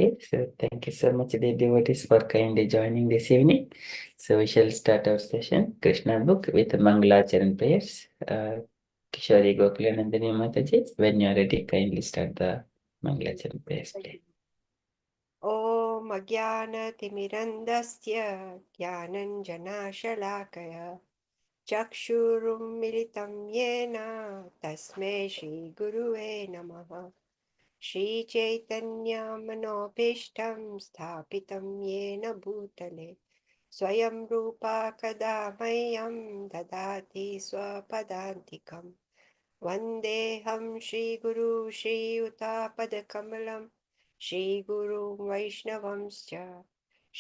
Okay, so thank you so much, dear devotees, for kindly joining this evening. So we shall start our session, Krishna book, with Mangalacharan prayers. Kishori Gokulanandani Mataji, when you are ready, kindly start the Mangalacharan prayers. ॐ अज्ञानतिमिरन्दस्य ज्ञानञ्जनाशलाकय चक्षुरुन्मिलितं येन तस्मै श्रीगुरुवे नमः। श्रीचैतन्यमनोभीष्टं स्थापितं येन भूतले स्वयं रूपा कदा मह्यं ददाति स्वपदान्तिकम्। वन्देऽहं श्रीगुरु श्रीयुतापदकमलं श्रीगुरुं वैष्णवंश्च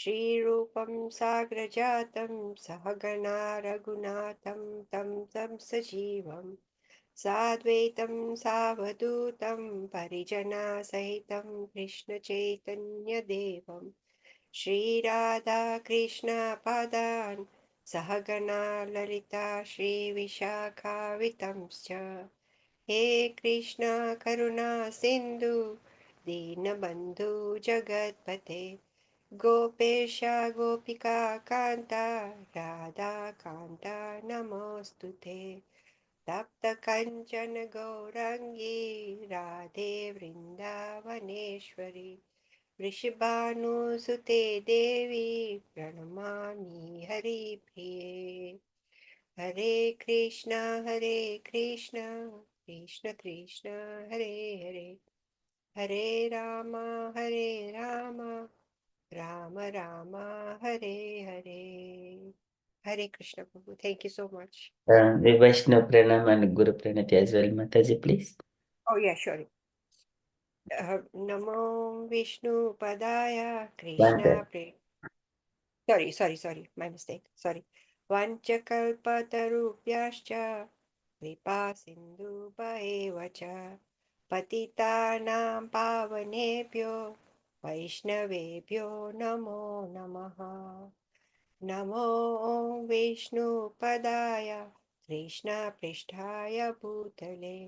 श्रीरूपं साग्रजातं सहगणा रघुनाथं तं सजीवं साद्वैतं सावधूतं परिजनसहितं कृष्णचैतन्यदेवं श्रीराधाकृष्णपादान् सहगणा ललिता श्रीविशाखावितंश्च हे कृष्णा करुणा सिन्धु दीनबन्धु जगत्पते गोपेशा गोपिका कान्ता राधा कान्ता नमोऽस्तुते तप्तकञ्चन गौराङ्गी राधे वृन्दावनेश्वरी वृषभानुसुते देवी प्रणमामि हरिप्रिये हरे कृष्णा कृष्ण कृष्ण हरे हरे हरे राम राम राम हरे हरे हरे कृष्ण प्रभु thank you so much The Vaishnava Pranam and Guru Pranati as well, Mataji, please. Oh yeah, sure. NaMo विष्णुपदाय Krishna sorry my mistake sorry वञ्चकल्पतरुभ्यश्च कृपा सिन्धुभ्येव च पतितानां पावनेभ्यो वैष्णवेभ्यो नमो नमः नमो विष्णुपदाय कृष्णपृष्ठाय भूतले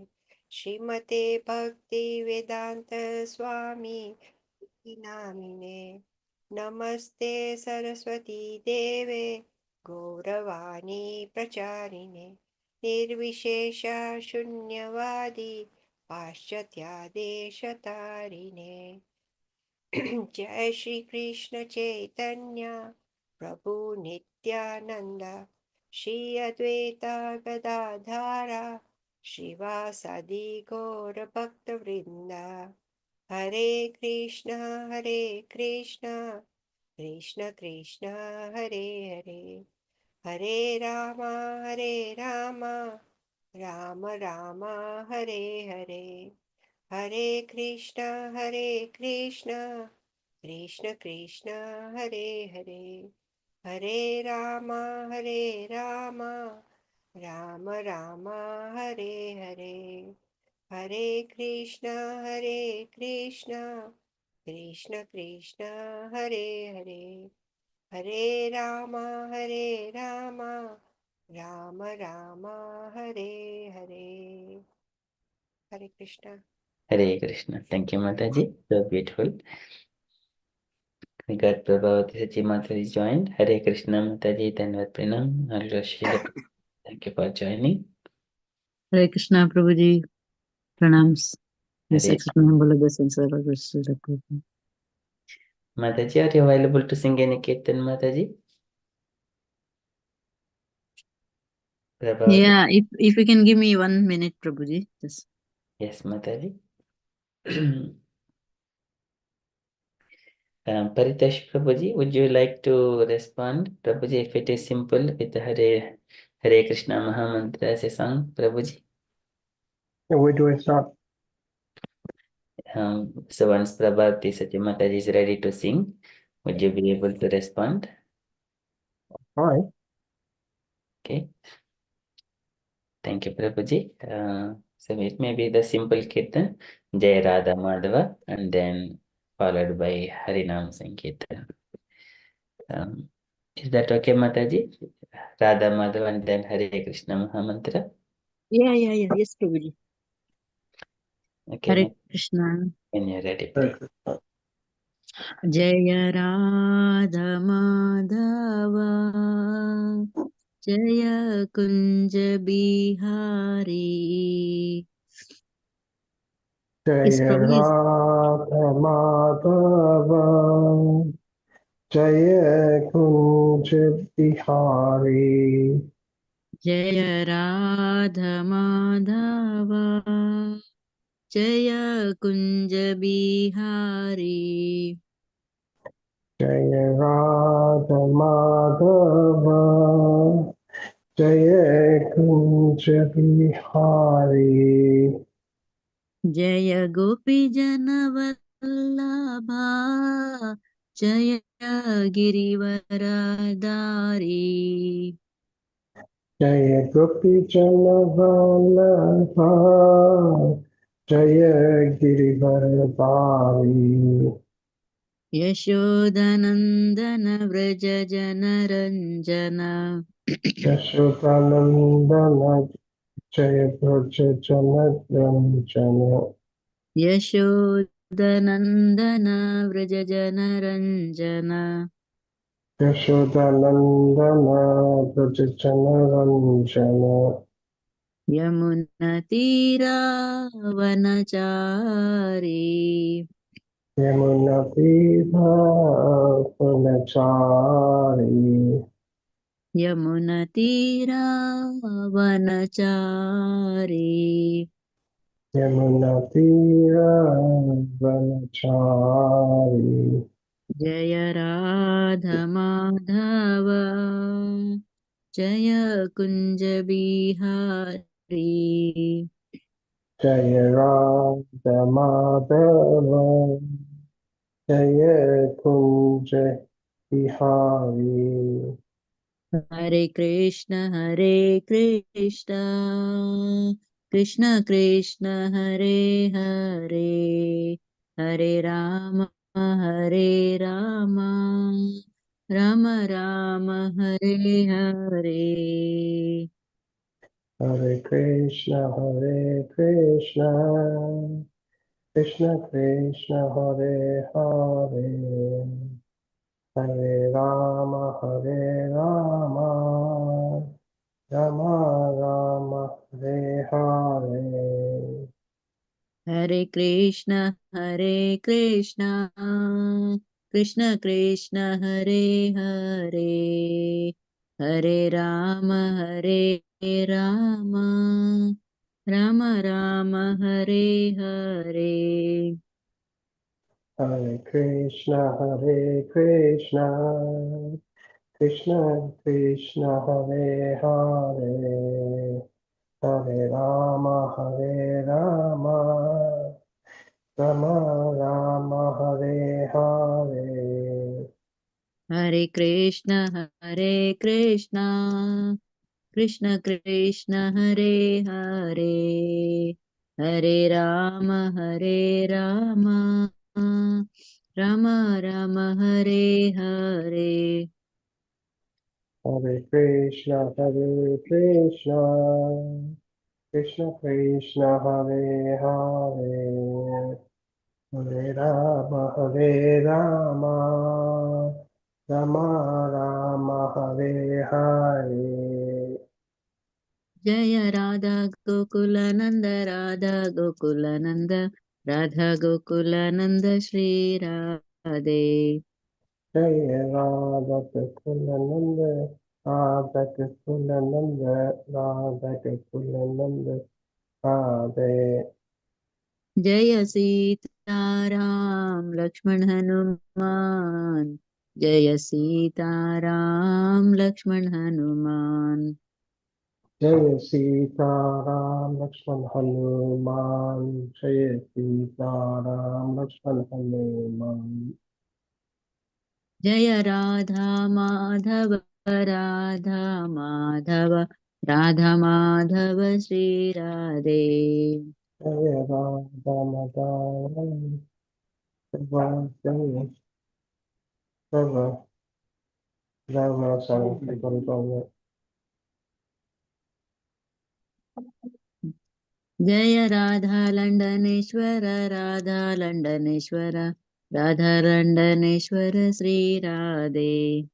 श्रीमते भक्तिवेदान्त स्वामी नामिने नमस्ते सरस्वती देवे गौरवाणी प्रचारिणे निर्विशेष शून्यवादी पाश्चात्यादेशतारिणे जय श्री कृष्ण चैतन्य प्रभु नित्यानंद श्री अद्वैता गदाधारा श्रीवासादि गौर भक्त वृंदा हरे कृष्णा कृष्ण कृष्ण हरे हरे हरे राम राम राम हरे हरे हरे कृष्णा कृष्ण कृष्ण हरे हरे हरे राम राम राम हरे हरे हरे कृष्णा कृष्ण कृष्ण हरे हरे हरे राम राम राम हरे हरे हरे Krishna Hare Krishna. Thank you, Mataji. So beautiful. We got Prabhavati Sachi Mataji joined. Hare Krishna, Mataji. Dhanavad Pranam. Thank you for joining. Hare Krishna Prabhuji. Pranams. Yes, Hare. humble obeisance, sir. Mataji, are you available to sing any kirtan, Mataji? Prabhavati. Yeah, if you can give me 1 minute, Prabhuji. Yes. Yes, Mataji. Paritash Prabhuji, would you like to respond? Prabhuji, if it is simple with Hare Krishna Mahamantra as a song, Prabhuji. So where do I start? So once Prabhavati Sachi Mataji is ready to sing, would you be able to respond? All right. Okay. Thank you, Prabhuji. So it may be the simple Kirtan, Jai Radha Madhava, and then followed by Harinam Sankirtan. Is that okay, Mataji? Radha Madhava and then Hare Krishna Mahamantra? Yeah. Yes, Prabhuji. Okay, Hare Krishna. when you're ready, please. जय राधा माधव जय Kunj Bihari Jai Yes, Prabhuji. Radha Madhava Jai Kunj Bihari Jaya Radha Madhava Jaya Kunja Bihari Jai Radha Madhava Jai Kunj Bihari Jaya Gopi Janavallabha Jaya Girivaradari Jaya Gopi Vallabha Jaya Girivardhari Yashodanandana Vraja Janaranjana Yashodanandana Jaya Braja Jana Yashodanandana Vraja Janaranjana Yashodanandana Braja Jana Yamunatira Vanachari Yamuna Viva Punachari Yamunatira Vanachari Yamuna Tira Vanachari Jaya Radha Madhava Jaya Kunja Bihari Jaya Radha Madhava Jaya Kunja Bihari Hare Krishna Krishna Krishna Hare Hare Hare Rama Rama Rama Hare Hare Hare Krishna Krishna Krishna Hare Hare Hare Rama Rama Rama Hare Hare Hare Krishna Krishna Krishna Hare Hare Hare Rama Rama Rama Hare Hare Hare Krishna Krishna Krishna Hare Hare Hare Rama Rama Rama Hare Hare Hare Krishna Krishna Krishna Hare Hare Hare Rama Rama Rama Hare Hare Hare Krishna Krishna Krishna Hare Hare Hare Rama Rama Rama Hare Hare Jaya Radha Gokulananda Radha Gokulananda Shri Radhe Jai Radha Krishna Nanda Radha Krishna Nanda Radha Krishna Nanda Radhe Jaya Sita Ram Lakshman Hanuman Jaya Sita Ram Lakshman Hanuman Jai Sita Ram Lakshman Hanuman Jai Sita Ram Lakshman Hanuman Jaya Radha Madhava Radha Madhava Radha Madhava Shri Radhe Jai Radha Madhava Jai Rava Rava Sankar Jaya Radha Landaneshwara Radha Landaneshwara राधारण्डनेश्वर Shri Radhe.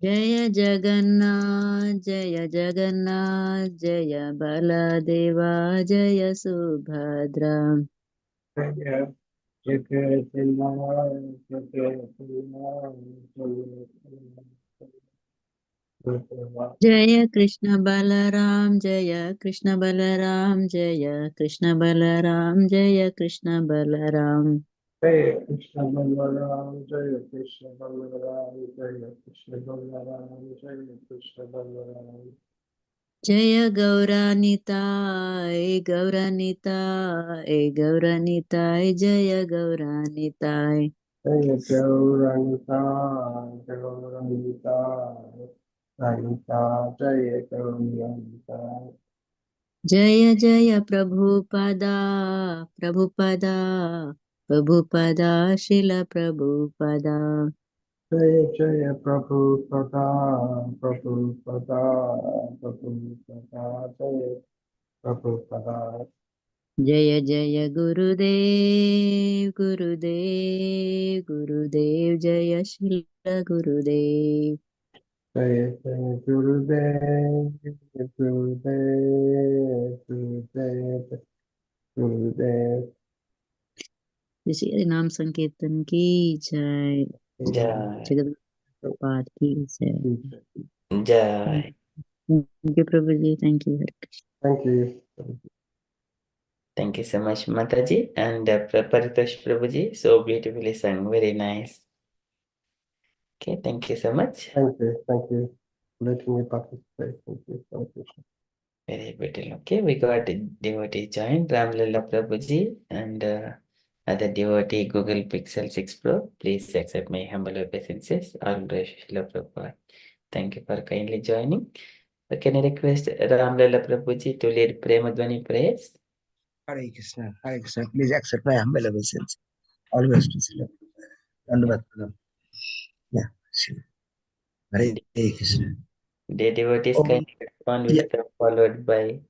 जय जगन्नाथ जय बलदेवा जय सुभद्रा। जय कृष्ण बलराम जय कृष्ण बलराम जय कृष्ण बलराम जय Krishna Balram. Hey, Krishna Balaram, Jaya Krishna Balaram, Jaya Krishna Balaram, Jaya Krishna Balaram. जय गौरानिताय गौरानिताय गौरानिताय जय Gaura Nitai. Jaya Gauranga, Gauranga, Ranga, Jaya Gauranga. जय जय प्रभुपदा प्रभुपदा प्रभुपदा शिल Prabhupada. Jaya Jaya Prabhupada, Prabhupada, Prabhupada, Jaya Prabhupada. जय जय गुरुदेव गुरुदेव गुरुदेव जय शिल गुरुदेव। Jaya Jaya Gurudev, Gurudev, Gurudev, Gurudev. Shri Hari नाम संकीर्तन की जय। जय जगत प्रपात की जय। जय थैंक यू प्रभु जी, thank you Hare Krishna. Thank you. Thank you so much, Mataji and Paritosh Prabhuji. So beautifully sung. Very nice. Okay, thank you so much. Thank you. Thank you for letting me participate. Thank you. Thank you. Very beautiful. Okay, we got a devotee joined, Ramlala Prabhuji and other devotee Google Pixel 6 Pro. Please accept my humble obeisances. All praise Srila Prabhupada. Thank you for kindly joining. Can I request Ramlala Prabhuji to lead Premadvani prayers? Hare Krishna, Hare Krishna. Please accept my humble obeisance. Always to Srila. Dandavat pranam. Yeah, sure. Hare Krishna. The devotees Om, kindly respond with yeah, followed by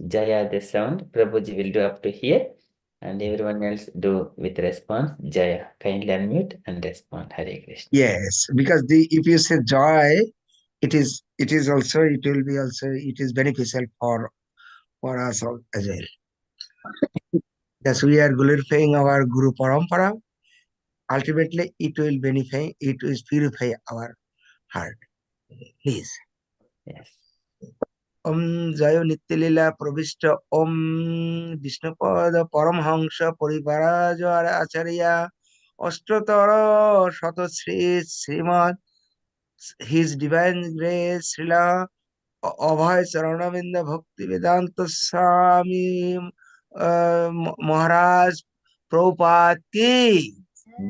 Jaya the sound. Prabhuji will do up to here and everyone else do with response. Jaya. Kindly unmute and respond. Hare Krishna. yes. Because if you say joy, it is also, it will be also, it is beneficial for us all as well. Yes, we are glorifying our Guru Parampara. Ultimately, it will purify our heart. Please. Yes. Om Jayo Nityalila Pravishta Om Vishnupada Paramhansa Pariparaja Acharya Ashtatara Shatasri Srimad His Divine Grace Srila Abhay Saranavinda Bhakti Vedanta Swami Maharaj Prabhupada ki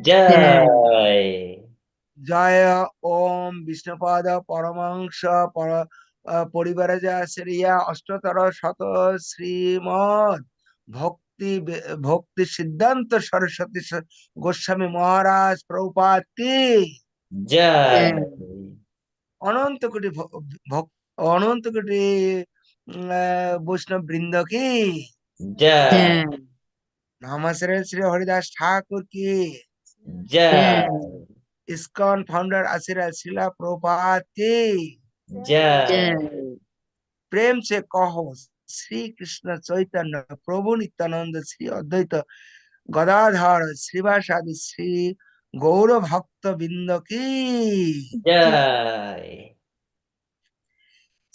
Jai. Jaya Om Vishnupada Paramahansa Parivaraja Sriya Ashtatara Shata Srimad Bhakti Siddhanta Saraswati Goswami Maharaj Prabhupada ki Jai. অনন্ত কোটি অনন্ত কোটি বৈষ্ণব বৃন্দ কি Jai. নামাসের Shri Haridas ঠাকুর কি Jai. ISKCON founder आशीर्वाद शिला प्रभुपाद की Jai. प्रेम से कहो श्री कृष्ण चैतन्य प्रभु नित्यानंद श्री अद्वैत गदाधर श्रीवासादि श्री गौर भक्त बिंद की Jai.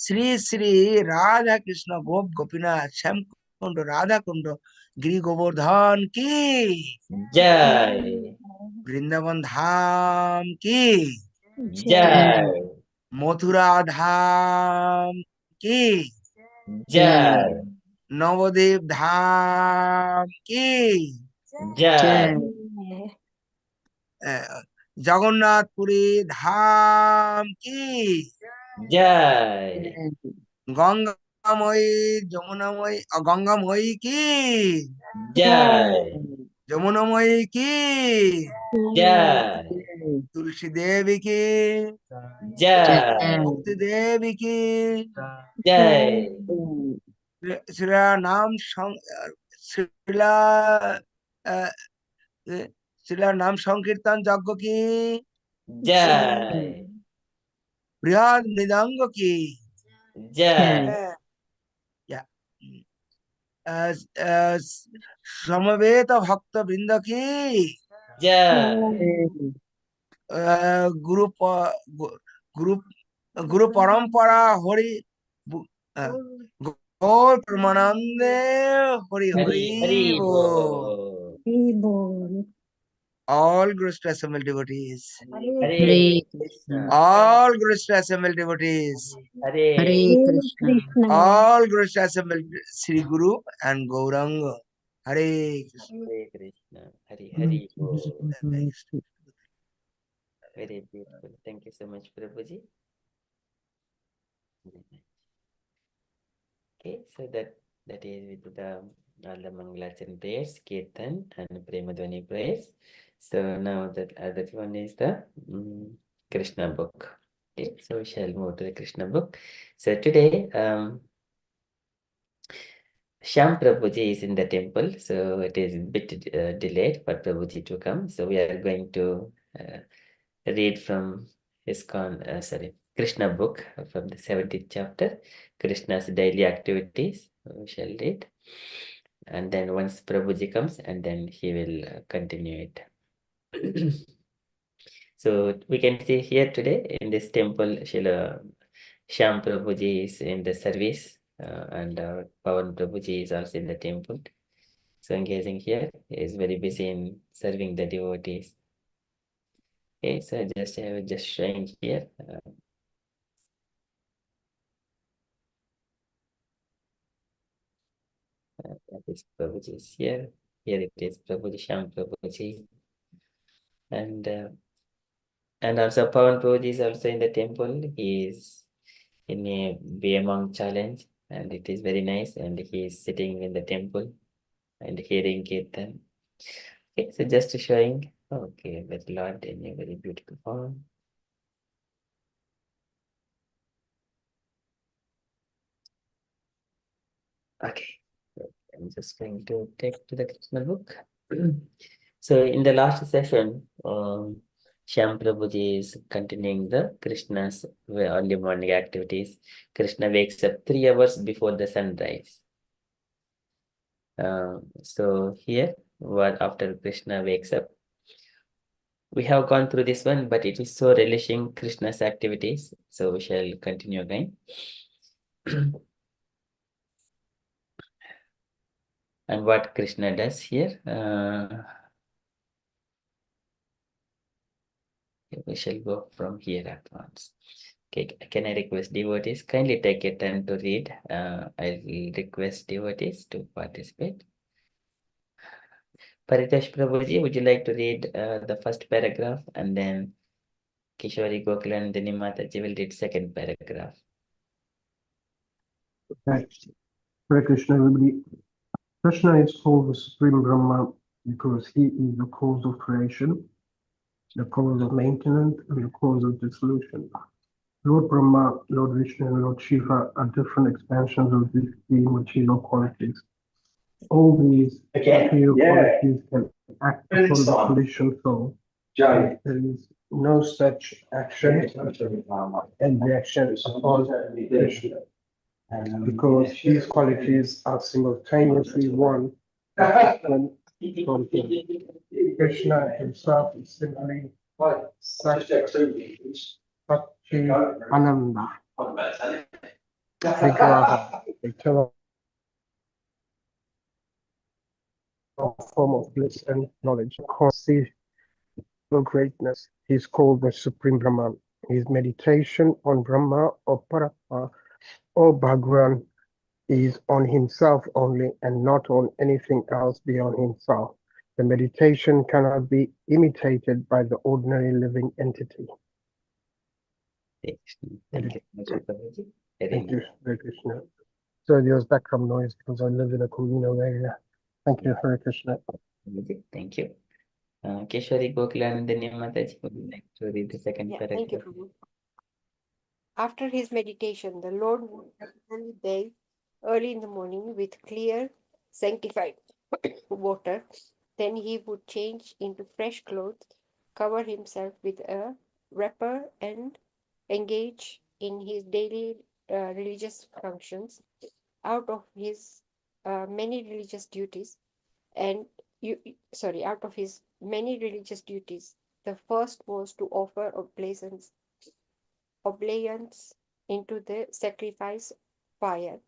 श्री श्री राधा कृष्ण गोप गोपीनाथ श्याम कुंड राधा कुंड गिरि गोवर्धन की Jai. वृंदावन धाम की Jai. मथुरा धाम की Jai. नवद्वीप धाम की Jai. जगन्नाथपुरी धाम की Jai. गंगामयी जमुनामयी गंगामयी की Jai. যমুনাময়ী কি, Jai. তুলসী দেবী কি, Jai. ভক্তি দেবী কি, Jai. শ্রীলা নাম শ্রীলা শ্রীলা নাম সংকীর্তন যজ্ঞ কি, Jai. বৃহৎ মৃদঙ্গ কি, Jai. Yeah. সমবেত ভক্ত বৃন্দ কি, Jai. গুরু গুরু গুরু পরম্পরা হরি গৌর প্রেমানন্দে Hari Hari Hari Hari ball. Bol. All groups to assemble devotees. Hare Hare Krishna. Krishna. All groups to assemble devotees. Hare Hare Krishna. All groups to assemble Sri Guru and Gauranga. Hare Krishna. Hare Krishna. Hari Hari Bol. Hare Krishna. Very beautiful. Thank you so much, Prabhuji. Okay, so that is with the all the Mangalacharan prayers, Kirtan and Premadhvani prayers. So now that other one is the Krishna book. Okay, so we shall move to the Krishna book. So today, Shyam Prabhuji is in the temple, so it is a bit delayed for Prabhuji to come. So we are going to read from Krishna book from the 70th chapter, Krishna's daily activities. We shall read. And then once Prabhuji comes, and then he will continue it. So we can see here today in this temple, Shyam Prabhuji is in the service, and Pawan Prabhuji is also in the temple. So engaging here, he is very busy in serving the devotees. Okay, so I was just showing here. That is Prabhuji is here. Here it is Prabhuji, Shyam Prabhuji. And also Pawan Prabhuji is also in the temple. He is in a Be Among challenge, and it is very nice. And he is sitting in the temple and hearing Kirtan. Okay, so just showing. Okay, that Lord in a very beautiful form. Okay, so I'm just going to take to the Krishna book. So in the last session, Shyam Prabhuji is continuing the Krishna's early morning activities. Krishna wakes up 3 hours before the sunrise. So here, after Krishna wakes up, we have gone through this one, but it is so relishing Krishna's activities. So we shall continue again. And what Krishna does here, we shall go from here at once. Okay, can I request devotees kindly take a turn to read? I will request devotees to participate. Paritosh Prabhuji, would you like to read the first paragraph, and then Kishori Gokulanandini Mataji will read second paragraph. Okay. Hare Krishna, everybody. Krishna is called the Supreme Brahma because he is the cause of creation, the cause of maintenance, and the cause of dissolution. Lord Brahma, Lord Vishnu, and Lord Shiva are different expansions of these three material qualities. All these material qualities can act upon the conditioned soul. There is no such action and reaction upon Krishna, because these qualities are simultaneously one from him. Krishna himself is simply Satchi Ananda, Vigraha, eternal form of bliss and knowledge. Conceivable greatness. He is called the Supreme Brahman. His meditation on Brahma or Parama or Bhagwan is on himself only and not on anything else beyond himself. The meditation cannot be imitated by the ordinary living entity. Thank you, Prabhuji. Thank you, Hare Krishna. So there's background noise because I live in a communal area. Thank you, Hare Krishna. Thank you. Keshwari Gokulanandani Mataji, would you like to read the second Yeah, thank you, paragraph? Prabhu. After his meditation, the Lord would regularly bathe early in the morning with clear, sanctified water. Then he would change into fresh clothes, cover himself with a wrapper, and engage in his daily religious functions. Out of his many religious duties, and out of his many religious duties, the first was to offer obeisance into the sacrifice fire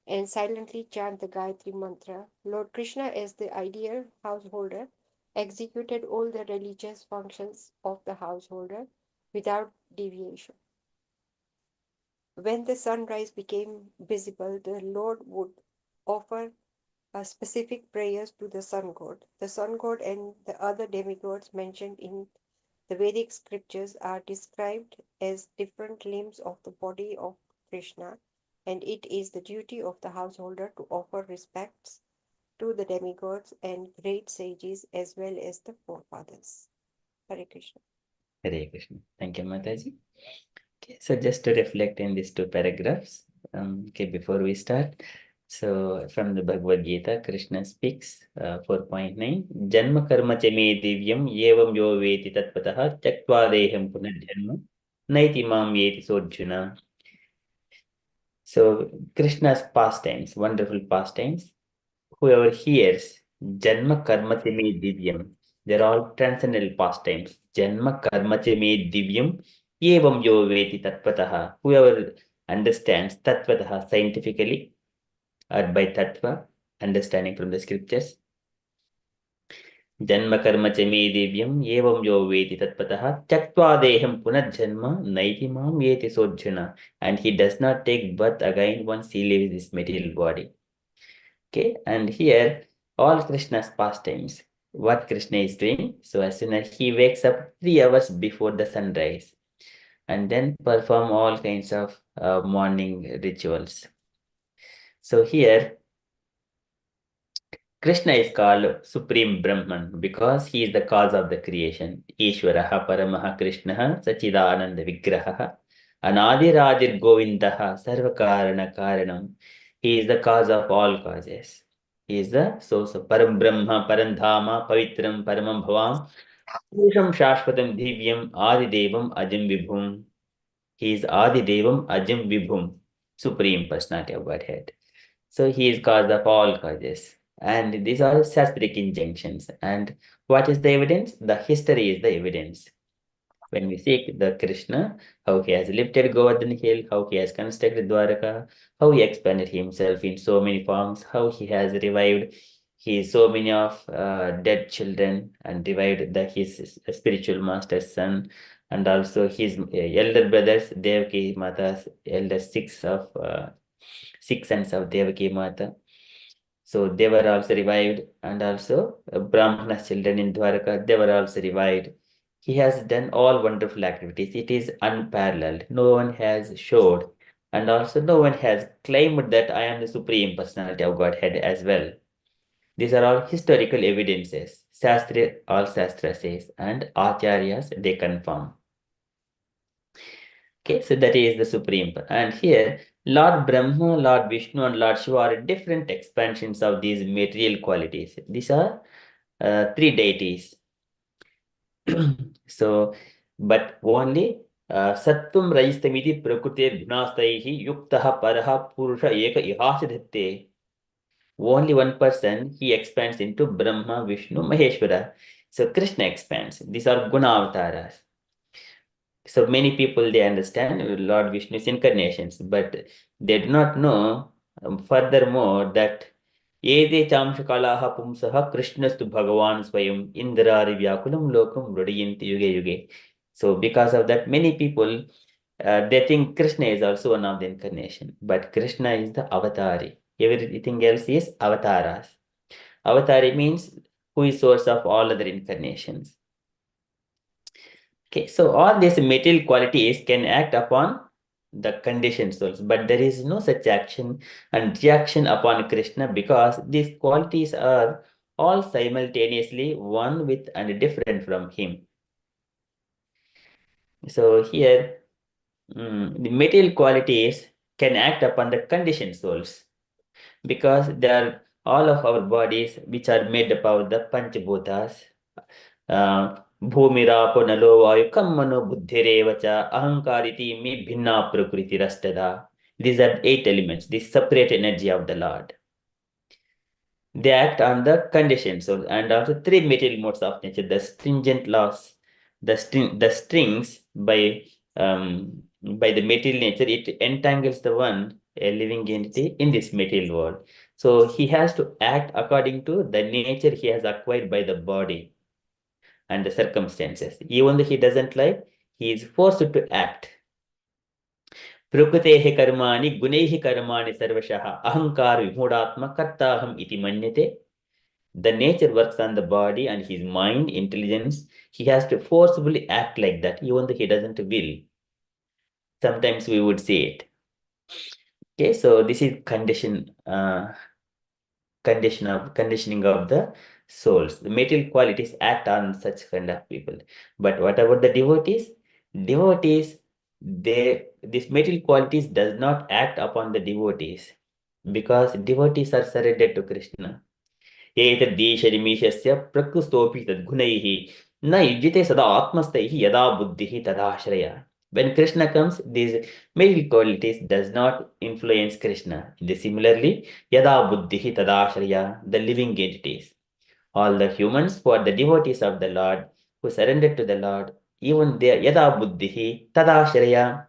and silently chant the Gayatri mantra. Lord Krishna, as the ideal householder, executed all the religious functions of the householder without deviation. When the sunrise became visible, the Lord would offer specific prayers to the sun god. The sun god and the other demigods mentioned in the Vedic scriptures are described as different limbs of the body of Krishna, and it is the duty of the householder to offer respects to the demigods and great sages as well as the forefathers. Hare Krishna. Hare Krishna. Thank you, Mataji. Okay, so just to reflect in these two paragraphs, before we start. So from the Bhagavad Gita, Krishna speaks 4.9. Janma karma cha me divyam yevam yo veti tatpataha tyaktva deham punarjanma naiti mam yeti sodjuna. So Krishna's pastimes, wonderful pastimes. Whoever hears Janma karma cha me divyam, they're all transcendental pastimes. Janma karma cha me divyam yevam yo veti tatpataha. Whoever understands tatpataha scientifically or by tattva, understanding from the scriptures. Janma karma cha me divyam yevam yo veti tatpataha tyaktva deham punarjanma naiti mam yeti sodjuna. And he does not take birth again once he leaves this material body. Okay, and here all Krishna's pastimes, what Krishna is doing. So as soon as he wakes up 3 hours before the sunrise, and then perform all kinds of morning rituals. So here Krishna is called Supreme Brahman because he is the cause of the creation. Ishwaraha Paramaha Krishnaha Sachidananda Vigraha Anadiradir Govindaha Sarvakarana Karanam. He is the cause of all causes. He is the source of Param Brahma, Parandhama, Pavitram, Paramam Bhavam, Purusham Shashvatam Divyam, Adidevam Ajam Vibhum. He is Adidevam Ajam Vibhum, Supreme Personality of Godhead. So he is cause of all causes. And these are Shastric injunctions. And what is the evidence? The history is the evidence. When we seek the Krishna, how he has lifted Govardhan hill, how he has constructed Dwaraka, how he expanded himself in so many forms, how he has revived his so many of dead children and revived his spiritual master's son, and also his elder brothers, Devaki Mata's elder six sons of Devaki Mata. So they were also revived, and also Brahmana's children in Dwaraka, they were also revived. He has done all wonderful activities. It is unparalleled. No one has showed, and also no one has claimed that I am the Supreme Personality of Godhead as well. These are all historical evidences. All Shastra says, and Acharyas, they confirm. Okay, so that is the supreme. And here, Lord Brahma, Lord Vishnu, and Lord Shiva are different expansions of these material qualities. These are three deities. So, but only Sattvam Rajastamiti Prakriti Gunastaihi Yuktaha Paraha Purusha Eka Ihasidatte. Only one person, he expands into Brahma, Vishnu, Maheshwara. So Krishna expands. These are Guna avatars. So many people, they understand Lord Vishnu's incarnations, but they do not know furthermore that Ede Chamshakalaha Pumsaha Krishnastu Bhagavan Swayam Indrari Vyakulam Lokam Rudiyanti Yuge Yuge. So because of that, many people they think Krishna is also one of the incarnation, but Krishna is the avatari. Everything else is avataras. Avatari means who is source of all other incarnations. Okay, so all these material qualities can act upon the conditioned souls, but there is no such action and reaction upon Krishna because these qualities are all simultaneously one with and different from him. So here, the material qualities can act upon the conditioned souls because they are all of our bodies which are made up of the Panchabhutas. भूमिरापो नलो वायु कम मनो बुद्धिरेव च अहंकारiti me bhinna prakriti rastada. These are 8 elements, the separate energy of the Lord. They act on the conditions and also 3 material modes of nature, the stringent laws, the strings by the material nature, it entangles the one, a living entity in this material world. So he has to act according to the nature he has acquired by the body and the circumstances. Even though he doesn't like, he is forced to act. Prakrutehi karmani gunehi karmani sarvashaha ahankar vimudhatma kartaham iti manyate. The nature works on the body and his mind, intelligence. He has to forcibly act like that, even though he doesn't will. Sometimes we would say it. Okay, so this is conditioning of the souls. The material qualities act on such kind of people. But what about the devotees? Devotees, these material qualities does not act upon the devotees because devotees are surrendered to Krishna. एतद्देशनिमेषस्य प्रकृस्तोऽपि तद्गुणैः न युज्यते सदा आत्मस्थैः यदा बुद्धिः तदाश्रया. When Krishna comes, these material qualities does not influence Krishna. Similarly, yada buddhihi tadashraya, the living entities. All the humans who are the devotees of the Lord, who surrendered to the Lord, even they yada buddhihi tadashraya,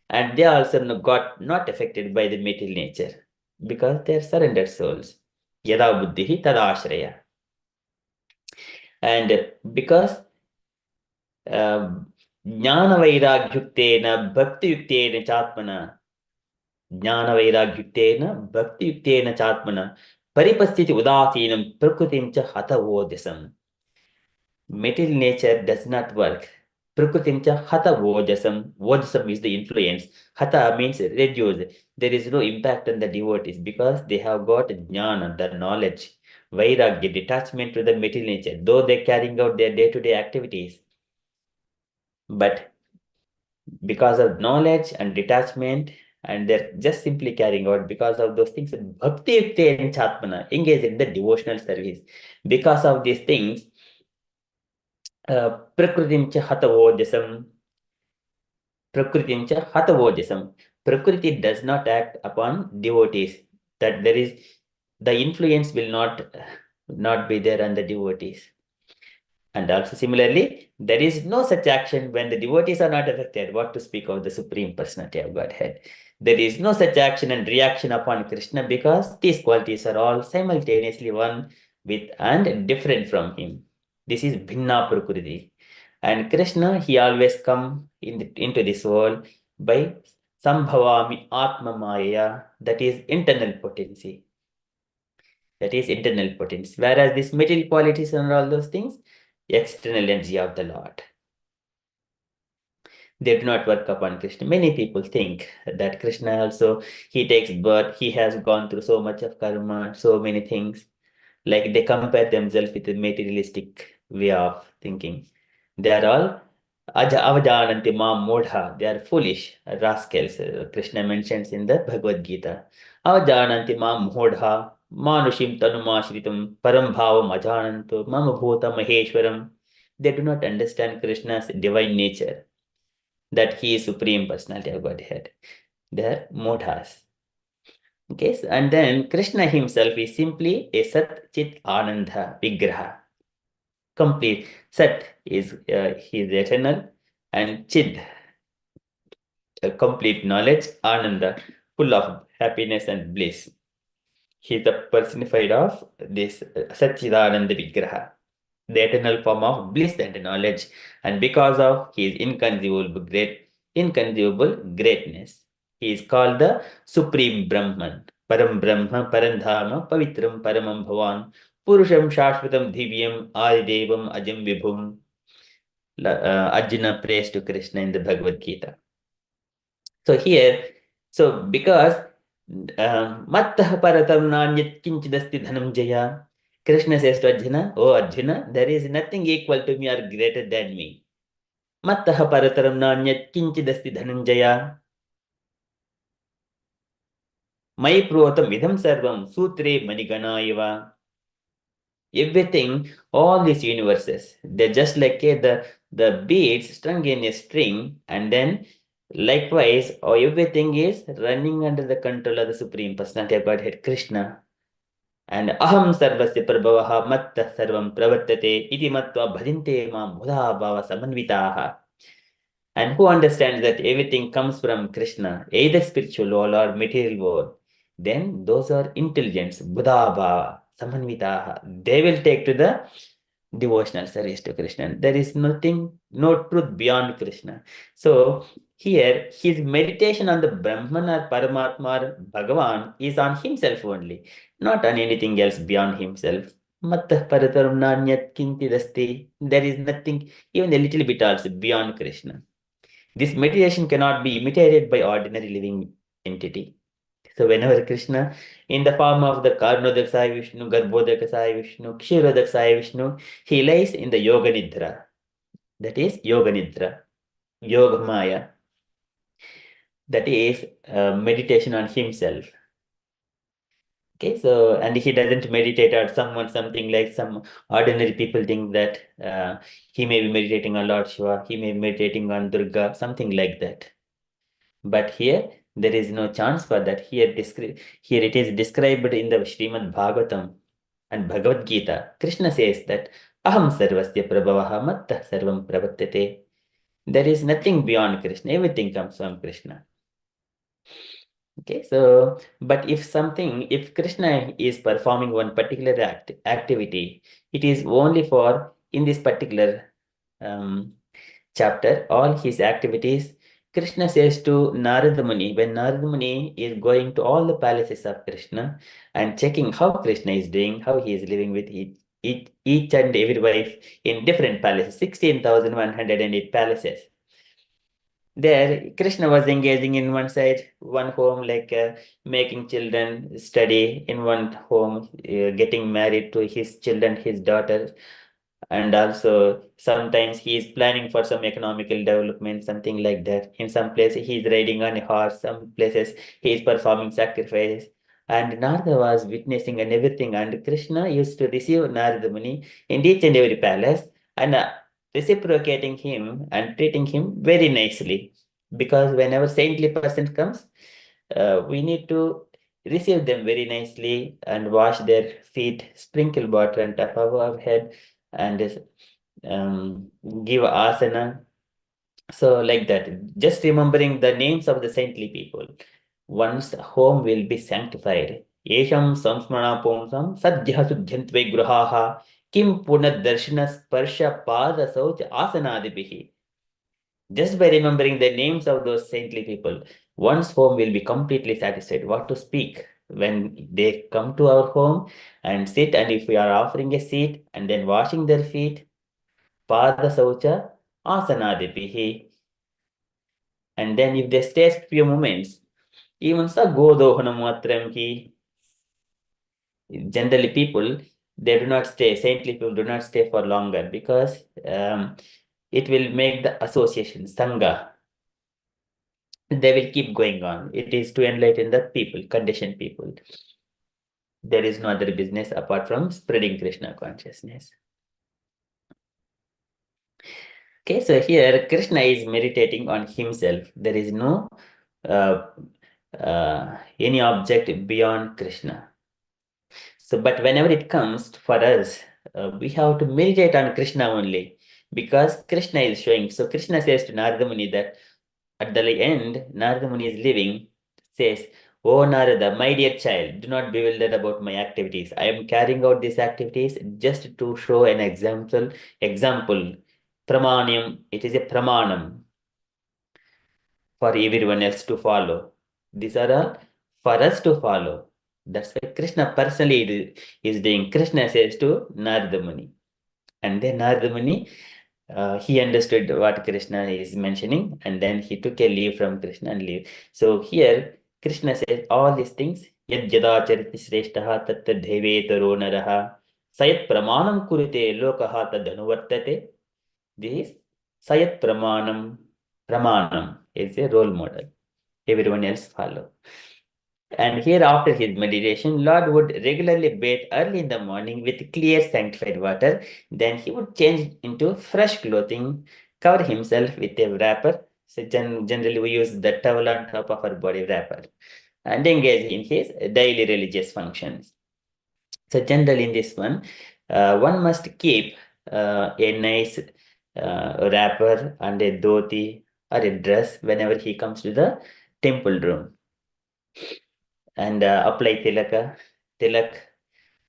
and they also got not affected by the material nature because they are surrendered souls. Yada buddhihi tadashraya. And because ज्ञानवैराग्युक्तेन भक्तियुक्तेन चात्मना ज्ञानवैराग्युक्तेन भक्तियुक्तेन चात्मना परिपस्थिति उदासीनं प्रकृतिं च हतवोजसम्. Material nature does not work. Prakritim cha hata vojasam. Vojasam is the influence. Hata means reduce. There is no impact on the devotees because they have got jnana, the knowledge, vairagya, detachment to the material nature, though they're carrying out their day-to-day activities. But because of knowledge and detachment, and they're just simply carrying out because of those things, bhakti yukte and chatmana, engage in the devotional service. Because of these things, प्रकृतिं च हतवोजसं. Prakritim cha hatavojasam. Prakriti does not act upon devotees. That there is the influence will not be there on the devotees. And also similarly, there is no such action when the devotees are not affected. What to speak of the Supreme Personality of Godhead? There is no such action and reaction upon Krishna because these qualities are all simultaneously one with and different from him. This is Bhinna Prakriti. And Krishna, he always come into this world by Sambhavami Atma Maya, that is internal potency. That is internal potency. Whereas these material qualities and all those things, external energy of the Lord. They do not work upon Krishna. Many people think that Krishna also, he takes birth, he has gone through so much of karma, so many things. Like they compare themselves with a materialistic way of thinking. They are all avajananti mam modha. They are foolish rascals. Krishna mentions in the Bhagavad Gita. Avajananti mam modha manushim tanumashritam param bhavam ajananto mama bhuta maheshwaram. They do not understand Krishna's divine nature, that he is Supreme Personality of Godhead. They are modhas. Okay, and then Krishna himself is simply a Sat Chit Ananda Vigraha. Complete. Sat is he is eternal, and Chid, complete knowledge, Ananda, full of happiness and bliss. He is the personified of this Satchidananda Vigraha, the eternal form of bliss and knowledge, and because of his inconceivable greatness, he is called the Supreme Brahman. Param Brahma, Parandharma, Pavitram, Paramam Bhavan, Purusham Shashvatam Divyam, Adidevam, Ajam Vibhum. Arjuna prays to Krishna in the Bhagavad Gita. So here, because Mattah Paratam Nanyat Kinchidasti Dhanam Jaya, Krishna says to Arjuna, "Oh Arjuna, there is nothing equal to me or greater than me. Mattaha parataram nanyat kinchidasti dhananjaya. Mai protam vidham sarvam sutre manigana eva." Everything, all these universes, they're just like the beads strung in a string, and then likewise, everything is running under the control of the Supreme Personality of Godhead, Krishna. And aham sarvasya prabhavaha matta sarvam pravartate iti matva bhajante mam budha bhava samanvitaha. And who understands that everything comes from Krishna, either spiritual world or material world, then those are intelligence, Buddha Bhava, Samanvitaha. They will take to the devotional service to Krishna. There is nothing, no truth beyond Krishna. So here, his meditation on the Brahman or Paramatma or Bhagavan is on himself only, not on anything else beyond himself. Mattah parataram nanyat kintidasti. There is nothing, even a little bit also beyond Krishna. This meditation cannot be imitated by ordinary living entity. So whenever Krishna, in the form of the Karnodakasaya Vishnu, Garbhodakasaya Vishnu, Kshirodakasaya Vishnu, he lies in the Yoga Nidra. That is Yoga Nidra, Yoga Maya. That is meditation on himself. Okay, so, and he doesn't meditate on someone, something like some ordinary people think that he may be meditating on Lord Shiva, he may be meditating on Durga, something like that. But here, there is no chance for that. Here it is described in the Srimad Bhagavatam and Bhagavad Gita. Krishna says that Aham sarvasya prabhavaha mattah sarvam pravattate. There is nothing beyond Krishna. Everything comes from Krishna. Okay, so, but if Krishna is performing one particular activity, it is only for, in this particular chapter, all his activities, Krishna says to Narada Muni, when Narada Muni is going to all the palaces of Krishna and checking how Krishna is doing, how he is living with each and every wife in different palaces, 16,108 palaces. There, Krishna was engaging in one side, one home, like making children study, in one home, getting married to his children, his daughter, and also sometimes he is planning for some economical development, something like that. In some places, he is riding on a horse, some places, he is performing sacrifices. And Narada was witnessing and everything, and Krishna used to receive Narada Muni in each and every palace and reciprocating him and treating him very nicely. Because whenever saintly person comes, we need to receive them very nicely and wash their feet, sprinkle water on top of our head, and give asana. So like that, just remembering the names of the saintly people, one's home will be sanctified. Yesham samsmana pumsam sadhya sudyantve gruhaha kim punad sparsha pada sauch asanadibihi. Just by remembering the names of those saintly people, one's home will be completely satisfied. What to speak when they come to our home and sit, and if we are offering a seat and then washing their feet, pada saucha asanadipihi. And then if they stay a few moments, even sa godohanam matram ki, generally people, they do not stay, saintly people do not stay for longer because it will make the association, sangha, they will keep going on. It is to enlighten the people, conditioned people. There is no other business apart from spreading Krishna consciousness. Okay, so here Krishna is meditating on himself. There is no any object beyond Krishna. So, but whenever it comes for us, we have to meditate on Krishna only because Krishna is showing. So Krishna says to Narada Muni that at the end, Narada Muni is living, says, "Oh Narada, my dear child, do not bewilder about my activities. I am carrying out these activities just to show an example. Pramanam, it is a pramanam for everyone else to follow. These are all for us to follow. That's why Krishna personally is doing." Krishna says to Narada Muni. And then Narada Muni, he understood what Krishna is mentioning, and then he took a leave from Krishna and leave. So here, Krishna says all these things, Yad yada chariti sreshtaha tatta devetaro naraha Sayat pramanam kurite lokaha tadanuvartate. This is Sayat Pramanam is a role model. Everyone else follow. And here after his meditation, Lord would regularly bathe early in the morning with clear sanctified water. Then he would change into fresh clothing, cover himself with a wrapper. So generally we use the towel on top of our body wrapper and engage in his daily religious functions. So generally in this one must keep a nice wrapper and a dhoti or a dress whenever he comes to the temple room and apply tilak,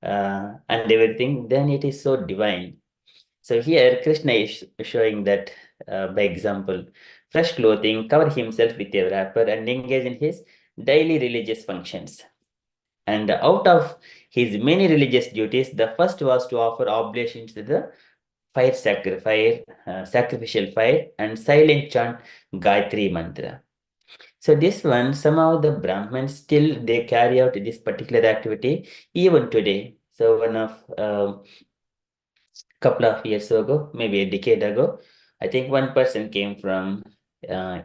and everything, then it is so divine. So here Krishna is showing that by example, fresh clothing, cover himself with a wrapper and engage in his daily religious functions. And out of his many religious duties, the first was to offer oblations to the sacrificial fire and silent chant Gayatri mantra. So this one, somehow the Brahmins still they carry out this particular activity even today. So one of couple of years ago, maybe a decade ago, I think one person came from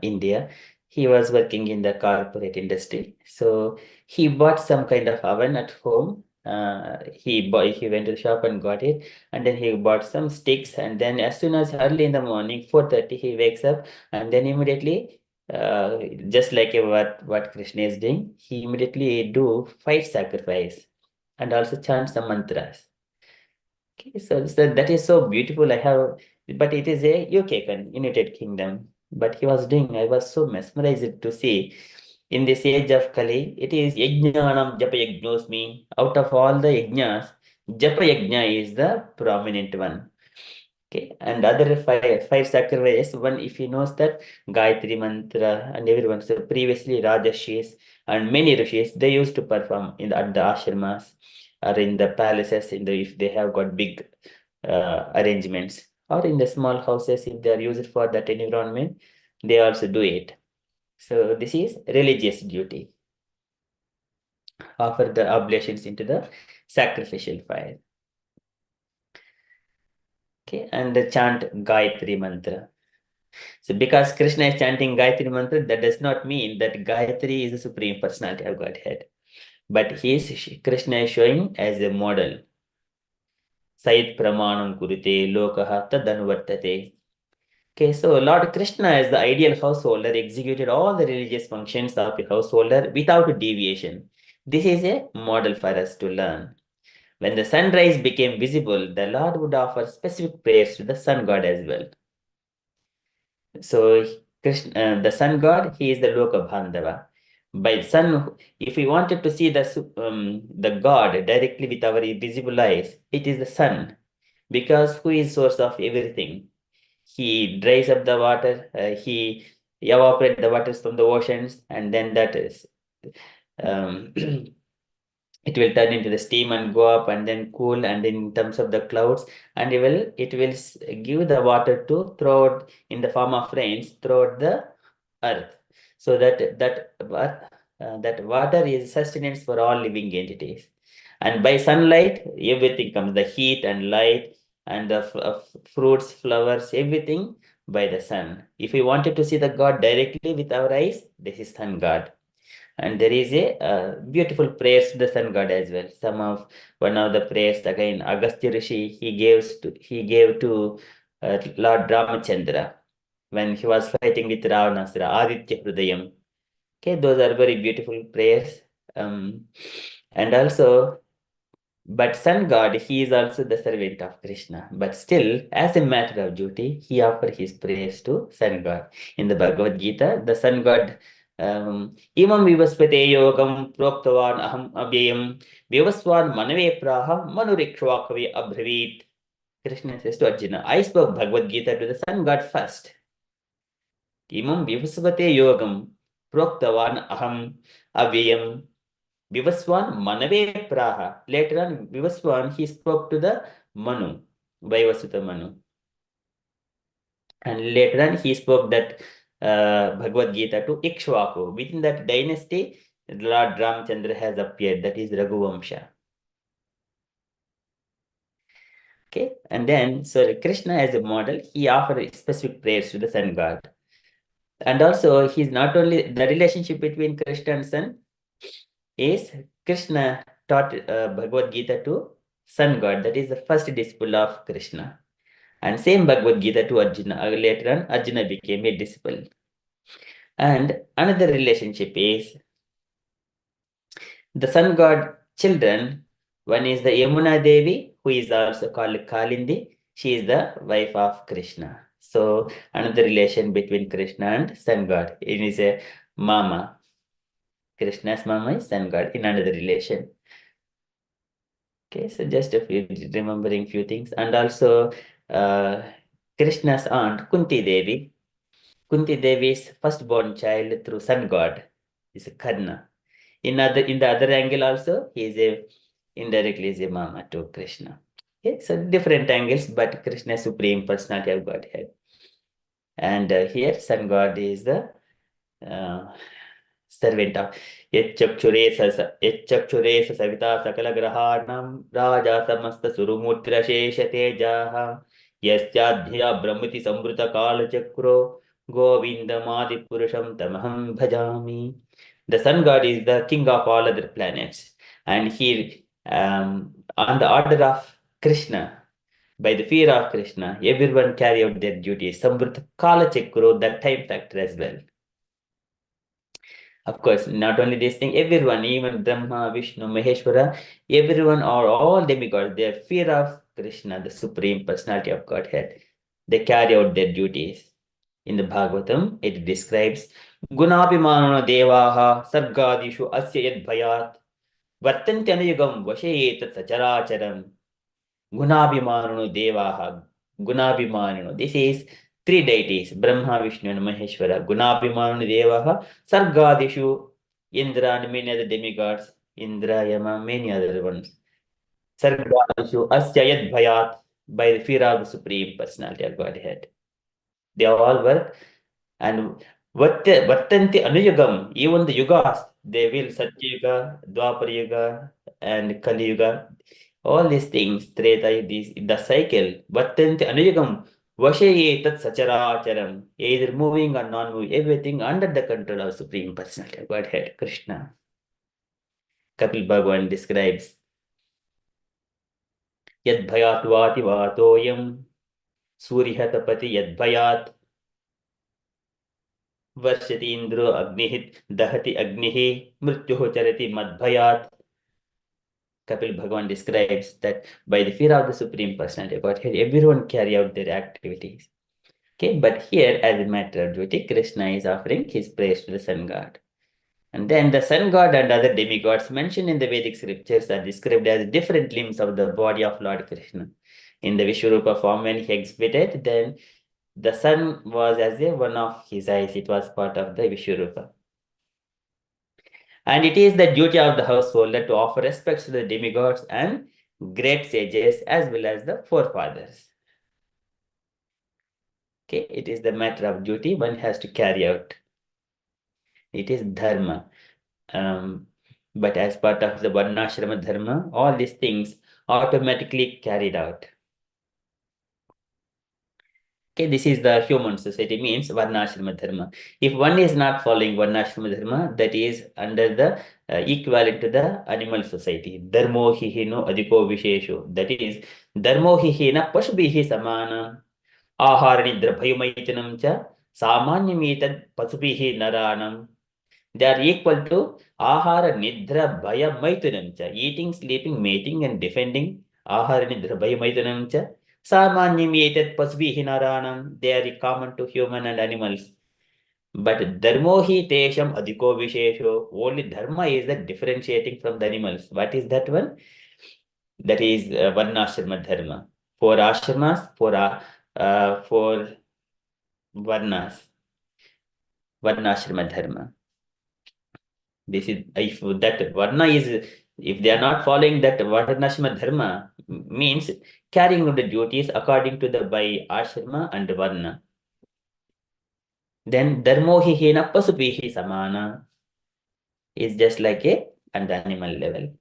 India. He was working in the corporate industry. So he bought some kind of oven at home. He went to the shop and got it, and then he bought some sticks. And then as soon as early in the morning, 4:30, he wakes up, and then immediately, just like what Krishna is doing, he immediately do fire sacrifice and also chant some mantras. Okay, so that is so beautiful. But it is a UK United Kingdom. But he was doing, I was so mesmerized to see in this age of Kali, it is Yajnanam Japa Yajnosmi. Out of all the yajnas, Japa Yajna is the prominent one. Okay, and other five sacrifices, one if he knows that Gayatri Mantra and everyone. So previously Rajashis and many rishis, they used to perform at the ashramas or in the palaces, if they have got big arrangements, or in the small houses if they are used for that environment, they also do it. So this is religious duty. Offer the oblations into the sacrificial fire. Okay, and chant Gayatri Mantra. So because Krishna is chanting Gayatri Mantra, that does not mean that Gayatri is the Supreme Personality of Godhead. But Krishna is showing as a model. Sayat Pramanam Kurite Lokaha Tadanuvartate. Okay, so Lord Krishna as the ideal householder executed all the religious functions of a householder without deviation. This is a model for us to learn. When the sunrise became visible, the Lord would offer specific prayers to the sun god as well. So Krishna, the sun god, he is the Loka Bandhava. By sun, if we wanted to see the god directly with our visible eyes, it is the sun, because who is source of everything? He dries up the water, he evaporates the waters from the oceans, and then that is um, it will turn into the steam and go up and then cool, and in terms of the clouds, and it will give the water to throughout in the form of rains throughout the earth, so that water is sustenance for all living entities. And by sunlight everything comes, the heat and light and the fruits, flowers, everything by the sun. If we wanted to see the god directly with our eyes, this is sun god. And there is a beautiful prayers to the sun god as well. One of the prayers again, Agastya Rishi, he gave to Lord Ramachandra when he was fighting with Ravanasura, Aditya Hrudayam. Okay, those are very beautiful prayers. And also, but sun god, he is also the servant of Krishna. But still, as a matter of duty, he offered his prayers to sun god. In the Bhagavad Gita, the sun god, imam vivaspate yogam proktavan aham avyayam vivaswan manave praha manurikshvakave abhravit. Krishna says to Arjuna, I spoke Bhagavad Gita to the sun god first. Imam vivaspate yogam proktavan aham avyayam Vivaswan Manave Praha. Later on, Vivaswan, he spoke to the Manu, Vaivasuta Manu. And later on, he spoke that Bhagavad Gita to Ikshvaku. Within that dynasty, Lord Ramchandra has appeared, that is Raghuvamsha. Okay, and then so Krishna as a model, he offered specific prayers to the sun god. And also he's not only the relationship between Krishna and sun is Krishna taught Bhagavad Gita to sun god, that is the first disciple of Krishna. And same Bhagavad Gita to Arjuna. Later on, Arjuna became a disciple. And another relationship is the sun god children. One is the Yamuna Devi, who is also called Kalindi. She is the wife of Krishna. So another relation between Krishna and sun god. It is a mama. Krishna's mama is sun god in another relation. Okay, so just a few remembering few things. And also Krishna's aunt Kunti Devi. Kunti Devi's firstborn child through sun god is Karna. In the other angle also, he is indirectly is a mama to Krishna. Okay, so different angles, but Krishna is supreme personality of Godhead. And here sun god is the servant of Yachakshuresa Savita Sakala Grahanam Raja Samasta Surumutra Shesha Tejaha Yasyadhya Brahmati Samvrita Kala Chakro Govindamadi Purusham Tamaham Bhajami. The sun god is the king of all other planets, and he on the order of Krishna, by the fear of Krishna, everyone carry out their duties. Samvrita Kala Chakro, that time factor as well. Of course, not only this thing, everyone, even Brahma, Vishnu, Maheshwara, everyone or all demigods, they have fear of Krishna, the supreme personality of Godhead. They carry out their duties. In the Bhagavatam, it describes Gunabhimanana Devaha Sargadishu Asya Yad Bhayat Vartantanayugam Vashayetat Sacharacharam Gunabhimanano Devaha. Gunabhimanano. This is three deities, Brahma, Vishnu, and Maheshwara. Gunabhimanano Devaha, Sargadishu, Indra, and many other demigods, Indra, Yama, many other ones. Sargadishu, Asyayat Bhayat, by the fear of the Supreme Personality of Godhead. They all work. And Vattanti Anuyugam, even the Yugas, they will Satyuga, Dwapar Yuga, and Kali Yuga. All these things, Treta, the cycle, Vattanti Anuyugam, Vashaye Tat Sacharacharam, either moving or non-moving, everything under the control of Supreme Personality of Godhead, Krishna. Kapil Bhagavan describes Yad Bhayat Vati Vatoyam, Suryahatapati Yad Bhayat, Varshati Indro Agnihi Dahati Agnihi Mrityuho Charati Madbhayat. Kapil Bhagavan describes that by the fear of the Supreme Personality of Godhead, everyone carry out their activities. Okay, but here, as a matter of duty, Krishna is offering his praise to the sun god. And then the sun god and other demigods mentioned in the Vedic scriptures are described as different limbs of the body of Lord Krishna. In the Vishwarupa form, when he exhibited, then the sun was as a one of his eyes. It was part of the Vishwarupa. And it is the duty of the householder to offer respects to the demigods and great sages as well as the forefathers. Okay, it is the matter of duty one has to carry out. It is dharma. But as part of the varnashrama dharma, all these things automatically carried out. Okay, this is the human society, means varnashrama dharma. If one is not following varnashrama dharma, that is under the equivalent to the animal society. Dharmo hihino adhiko vishesho. That is, dharmo hihina pashubhihi samana. Ahara nidra bhayumaitanam cha samanyamita pasubhihi naranam. They are equal to ahara nidra bhaya maitunam cha. Eating, sleeping, mating, and defending. Ahara nidra bhaya maitunam cha. Samanyam pasvihi naranam. They are common to human and animals. But dharmohi tesham adhiko vishesho. Only dharma is the differentiating from the animals. What is that one? That is varnashrama dharma. For ashramas, for varnas. Varnashrama dharma. This is if that varna is, if they are not following that varnashrama dharma, means carrying out the duties according to the by ashrama and varna. Then dharmohi hena pasupihi samana is just like a and the animal level.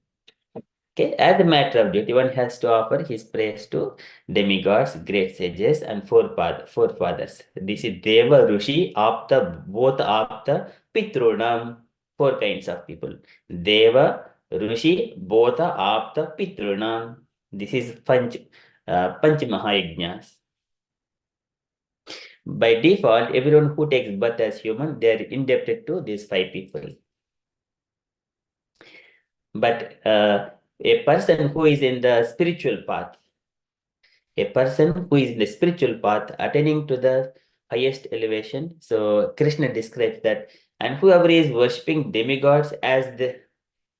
Okay, as a matter of duty, one has to offer his praise to demigods, great sages, and forefathers. This is Deva, Rishi, Apta, both Apta, Pitrunam, four kinds of people. Deva, Rishi, Bota, Apta, Pitrunam. This is Panch Mahayajnas. By default, everyone who takes birth as human, they are indebted to these five people. But a person who is in the spiritual path, attaining to the highest elevation. So Krishna describes that, and whoever is worshipping demigods as the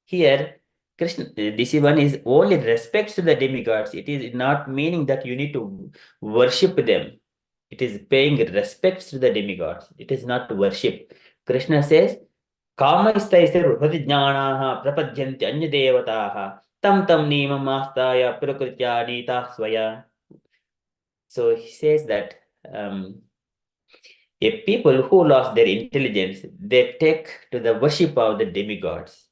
here, Krishna, this one is only respects to the demigods. It is not meaning that you need to worship them. It is paying respects to the demigods. It is not to worship. Krishna says, कामैस्तैस्तिर्हृतिज्ञानाः प्रपद्यन्ते अन्यदेवताः तं तं नियममास्ताय प्रकृत्या नीताः स्वया. So he says that a people who lost their intelligence, they take to the worship of the demigods.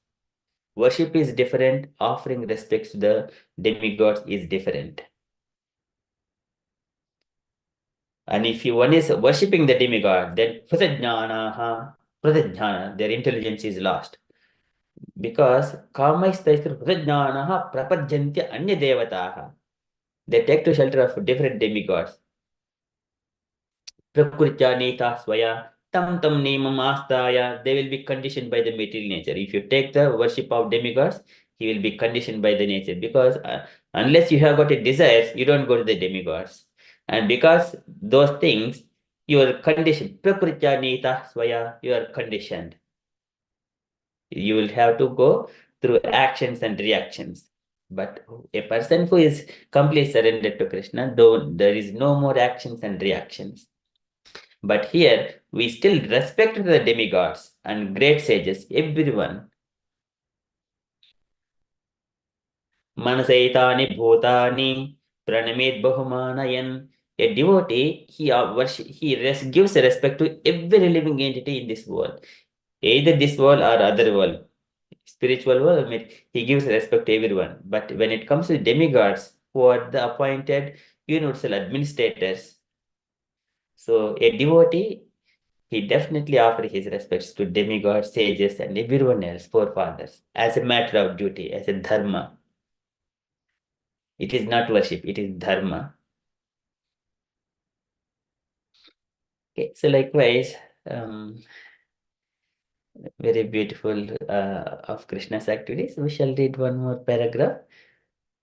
Worship is different, offering respects to the demigods is different. And if one is worshipping the demigod, then pratijnana, their intelligence is lost. Because kamaistaister pratijnana prapadyantya anya devataha. They take to shelter of different demigods. Prakritya nita swaya tam tam nimam astaya. They will be conditioned by the material nature. If you take the worship of demigods, he will be conditioned by the nature. Because unless you have got a desire, you don't go to the demigods. And because those things, you are conditioned. Prakritya nita swaya, you are conditioned. You will have to go through actions and reactions. But a person who is completely surrendered to Krishna, though there is no more actions and reactions. But here, we still respect the demigods and great sages, everyone. Manasaitani bhutani pranamid bahumanayan. A devotee, gives respect to every living entity in this world, either this world or other world. Spiritual world, he gives respect to everyone. But when it comes to demigods, who are the appointed universal administrators, so a devotee, he definitely offers his respects to demigods, sages, and everyone else, forefathers, as a matter of duty, as a dharma. It is not worship, it is dharma. Okay, so likewise, very beautiful of Krishna's activities. We shall read one more paragraph.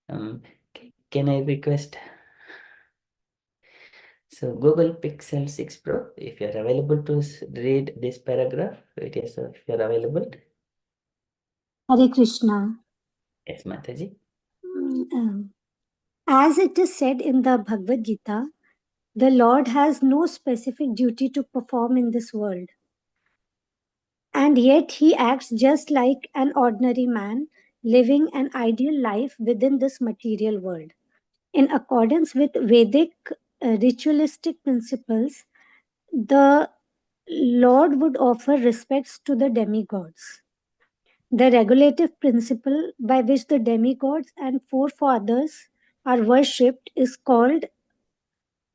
Can I request? So Google Pixel 6 Pro, if you are available to read this paragraph, it is if you are available. Hare Krishna. Yes, Mataji. As it is said in the Bhagavad Gita, the Lord has no specific duty to perform in this world. And yet he acts just like an ordinary man living an ideal life within this material world. In accordance with Vedic ritualistic principles, the Lord would offer respects to the demigods. The regulative principle by which the demigods and forefathers are worshipped is called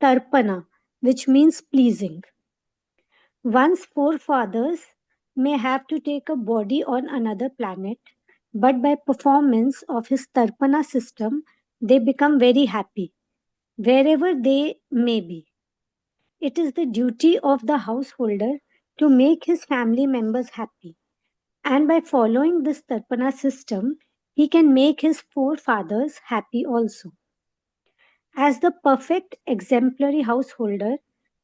tarpana, which means pleasing. One's forefathers may have to take a body on another planet, but by performance of his tarpana system, they become very happy, wherever they may be. It is the duty of the householder to make his family members happy. And by following this tarpana system, he can make his forefathers happy also. As the perfect exemplary householder,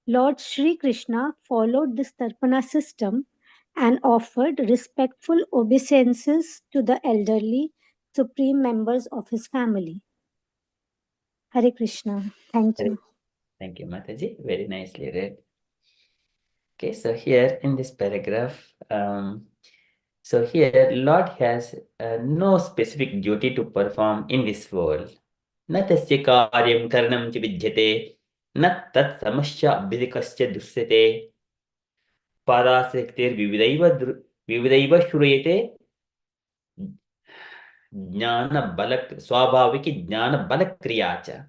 Lord Sri Krishna followed this tarpana system and offered respectful obeisances to the elderly, supreme members of his family. Hare Krishna. Thank you. Thank you, Mataji. Very nicely read. Okay, so here in this paragraph, so here Lord has no specific duty to perform in this world. न तस्य कार्यं करणं च विद्यते न तत् समश्च अभ्यधिकश्च दुष्यते पादासक्तिर्विविधैव श्रूयते jnana balak, swabhaviki jnana balak kriyacha.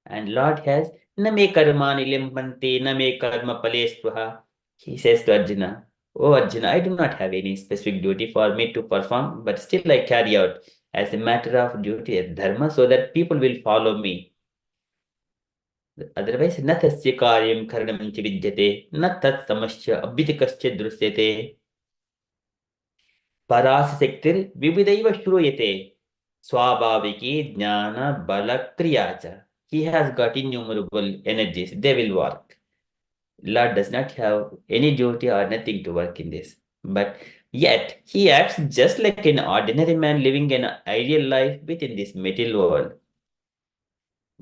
And Lord has name karmani limpante, name karma palesvaha. He says to Arjuna, "Oh Arjuna, I do not have any specific duty for me to perform, but still I carry out as a matter of duty, as dharma, so that people will follow me. Otherwise, न तस्य कार्यं करणं च विद्यते, न तत् समश्च अभ्युदकश्च दृश्यते, पराशक्तिर् विविधैव श्रूयते, स्वाभाविकी ज्ञान बल क्रिया च." He has got innumerable energies, they will work. Lord does not have any duty or nothing to work in this. But yet, he acts just like an ordinary man living an ideal life within this material world.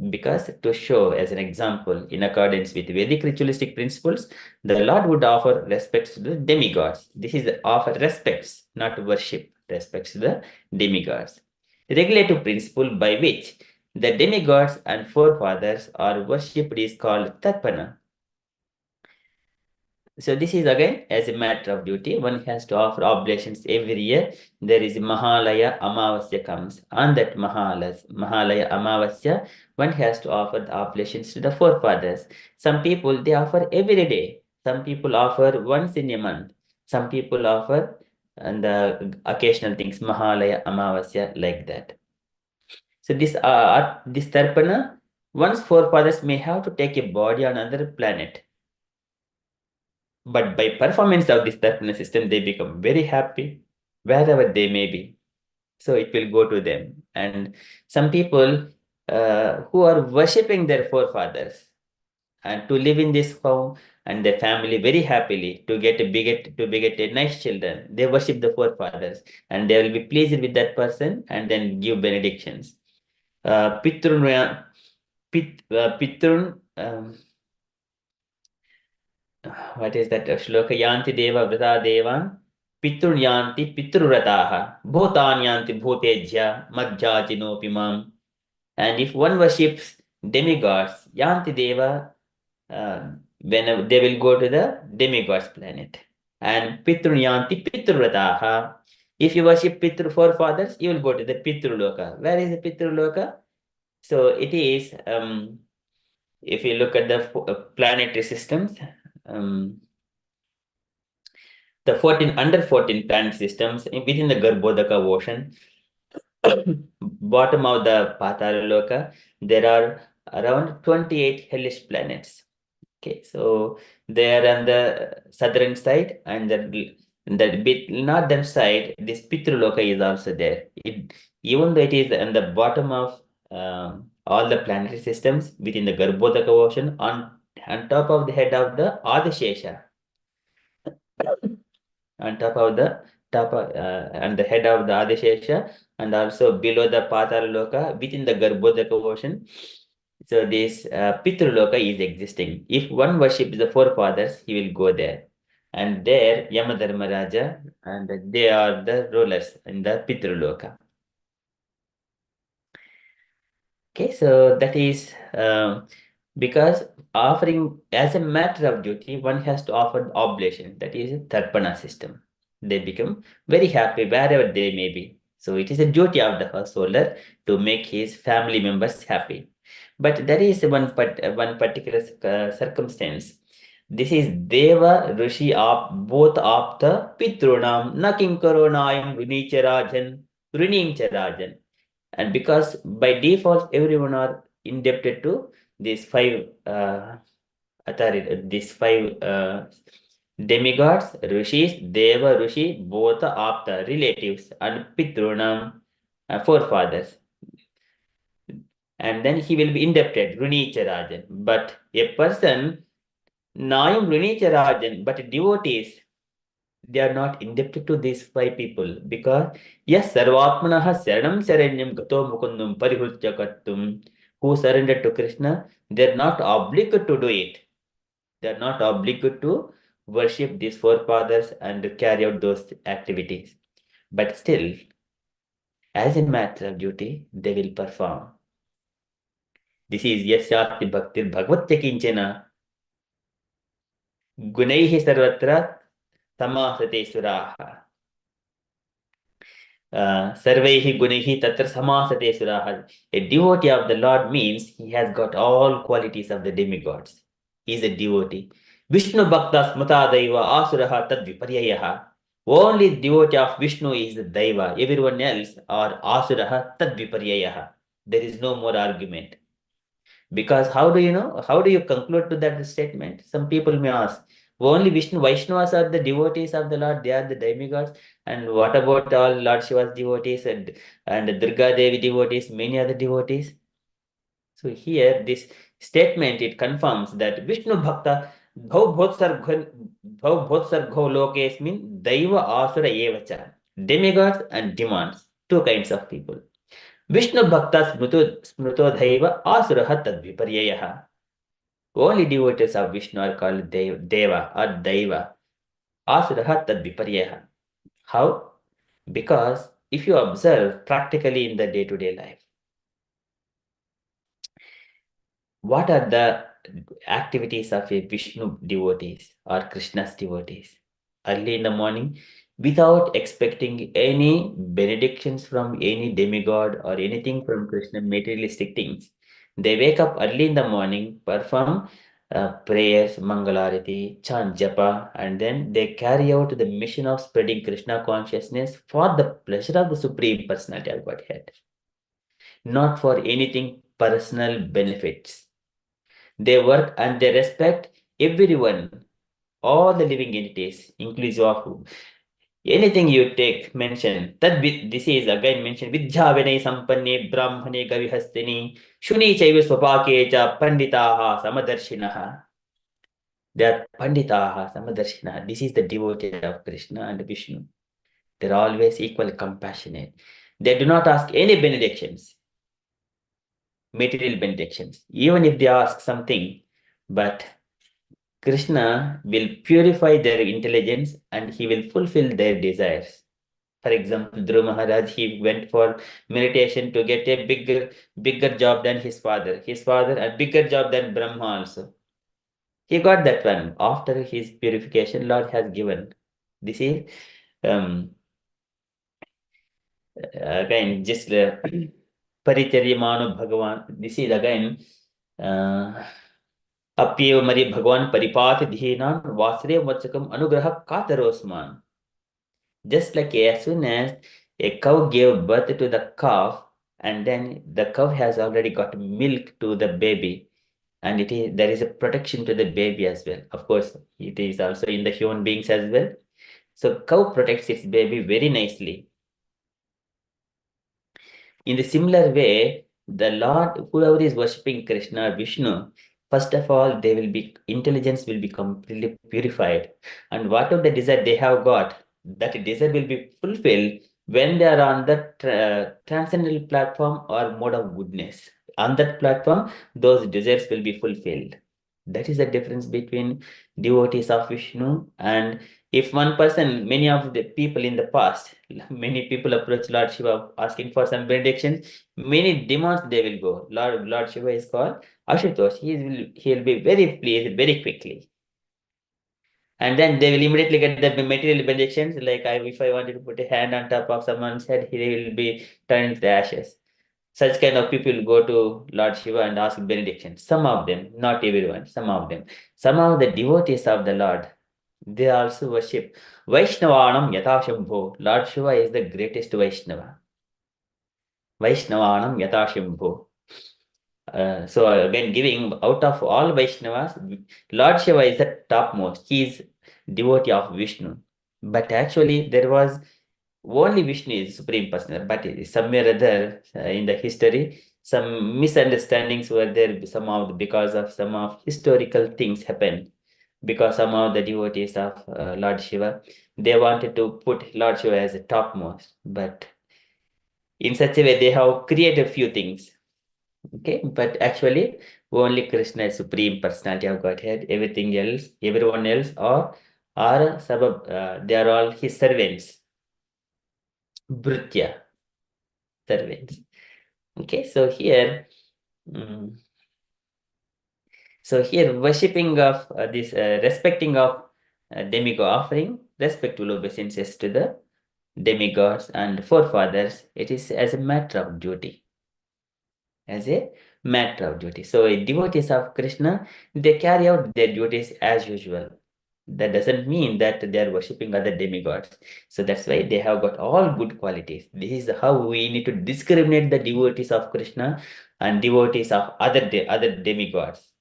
Because to show as an example, in accordance with Vedic ritualistic principles, the Lord would offer respects to the demigods. This is offer respects, not worship, respects to the demigods. The regulative principle by which the demigods and forefathers are worshipped is called tarpana. So this is again as a matter of duty. One has to offer oblations every year. There is Mahalaya Amavasya comes. On that Mahalaya Amavasya, one has to offer the oblations to the forefathers. Some people, they offer every day. Some people offer once in a month. Some people offer and the occasional things, Mahalaya Amavasya, like that. So this Tarpana, one's forefathers may have to take a body on another planet. But by performance of this Tarpana system, they become very happy wherever they may be. So it will go to them. And some people who are worshipping their forefathers and to live in this home and their family very happily to beget a nice children, they worship the forefathers and they will be pleased with that person and then give benedictions. Pitrun, Pitrun, what is that shloka? Yanti deva vrata devan pitrun yanti pitrurataha bhutan yanti bhutejya majjajino pimam. And if one worships demigods, yanti deva, when they will go to the demigods planet. And pitrun yanti pitrurataha. If you worship Pitru forefathers, you will go to the Pitruloka. Where is the Pitruloka? So it is, if you look at the planetary systems, the 14 planet systems within the Garbhodaka ocean, bottom of the Patalaloka, there are around 28 hellish planets. Okay, so they are on the southern side, and the bit northern side, this Pitruloka is also there. Even though it is on the bottom of all the planetary systems within the Garbhodaka ocean, on top of the head of the Adishesha, on top of the and the head of the Adishesha, and also below the Patalaloka within the Garbhodaka ocean. So this Pitraloka is existing. If one worships the forefathers, he will go there. And there, Yamadharmaraja, and they are the rulers in the Pitraloka. Okay, so that is because offering as a matter of duty, one has to offer the oblation. That is a Tarpana system. They become very happy wherever they may be. So it is a duty of the householder to make his family members happy. But there is one particular circumstance. This is Deva Rishi both apta Pitrunam Nakim Karonayam Runim Charajan. And because by default everyone are indebted to these five demigods, rishis, deva, rishi, both apta relatives, and pitrunam forefathers. And then he will be indebted, Runicharajan. But a person, Nayam Runicharajan, but devotees, they are not indebted to these five people because yes, Sarvatmanaha Saranam Saranyam Gato Mukundum Parihutya Kattum, who surrendered to Krishna, they're not obligated to do it. They're not obligated to worship these forefathers and carry out those activities. But still, as a matter of duty, they will perform. This is Yasyati Bhaktir Bhagvatya Kinchana Gunaihi Sarvatra Samasate Suraha. Sarvaihi Gunihi Tatra Samasate Suraha. A devotee of the Lord means he has got all qualities of the demigods. He is a devotee. Vishnu Bhakta Smata Daiva Asuraha Tad Viparyayaha. Only devotee of Vishnu is the Daiva. Everyone else are Asuraha Tad Viparyayaha. There is no more argument. Because how do you know? How do you conclude to that statement? Some people may ask, only Vaishnavas are the devotees of the Lord, they are the demigods. And what about all Lord Shiva's devotees and Durga Devi devotees, many other devotees? So here, this statement, it confirms that Vishnu Bhakta Bhav Lokes mean Daiva Asura Evacha, demigods and demons, two kinds of people. Vishnu Bhakta Smrutodhaiva Asuraha Tadviparyayaha. Only devotees of Vishnu are called Deva or Daiva. Asuraha Tadviparyayaha. How? Because if you observe practically in the day-to-day life, what are the activities of a Vishnu devotees or Krishna's devotees? Early in the morning, without expecting any benedictions from any demigod or anything from Krishna, materialistic things, they wake up early in the morning, perform prayers, Mangalarati, chant japa, and then they carry out the mission of spreading Krishna consciousness for the pleasure of the Supreme Personality of Godhead, not for anything personal benefits. They work and they respect everyone, all the living entities, inclusive of anything you take, mention. This is again mentioned. Vidyavinay sampanne brahmane gavihastini shuni chaiva swapake cha panditaha samadarshinaha. They are panditaha samadarshinaha. This is the devotee of Krishna and Vishnu. They're always equal compassionate. They do not ask any benedictions, material benedictions, even if they ask something, but Krishna will purify their intelligence and he will fulfill their desires. For example, Dhruv Maharaj, he went for meditation to get a bigger job than his father. His father, a bigger job than Brahma also. He got that one. After his purification, Lord has given. This is again just Paricharyamano Bhagavan. This is again Apyev Mari Bhagavan Paripat Dhinan Vasre Vachakam Anugraha Katarosman. Just like as soon as a cow gave birth to the calf, and then the cow has already got milk to the baby, and there is a protection to the baby as well. Of course, it is also in the human beings as well. So cow protects its baby very nicely. In the similar way, the Lord, whoever is worshipping Krishna or Vishnu, first of all, intelligence will be completely purified. And whatever the desire they have got, that desire will be fulfilled when they are on the transcendental platform or mode of goodness. On that platform, those desires will be fulfilled. That is the difference between devotees of Vishnu and if one person, many of the people in the past, many people approach Lord Shiva asking for some benedictions, many demands they will go. Lord Shiva is called Ashutosh. He'll be very pleased very quickly. And then they will immediately get the material benedictions. Like if I wanted to put a hand on top of someone's head, he will be turned into ashes. Such kind of people go to Lord Shiva and ask benediction. Some of them, not everyone, some of them. Some of the devotees of the Lord, they also worship Vaishnavanam Yatashambho. Lord Shiva is the greatest Vaishnava. Vaishnavanam Yatashambho. So when giving out of all Vaishnavas, Lord Shiva is the topmost. He is devotee of Vishnu. But actually, there was only Vishnu is Supreme Personal, but somewhere other in the history, some misunderstandings were there somehow because of some of historical things happened. Because some of the devotees of Lord Shiva, they wanted to put Lord Shiva as the topmost, but in such a way they have created a few things. Okay, but actually only Krishna is Supreme Personality of Godhead. Everything else, everyone else are sabab, they are all his servants. Bhrutya, servants. Okay, so here, worshipping of this, respecting of demigod offering, respect will obeisances to the demigods and forefathers, it is as a matter of duty. As a matter of duty. So devotees of Krishna, they carry out their duties as usual. That doesn't mean that they are worshipping other demigods. So that's why they have got all good qualities. This is how we need to discriminate the devotees of Krishna and devotees of other demigods.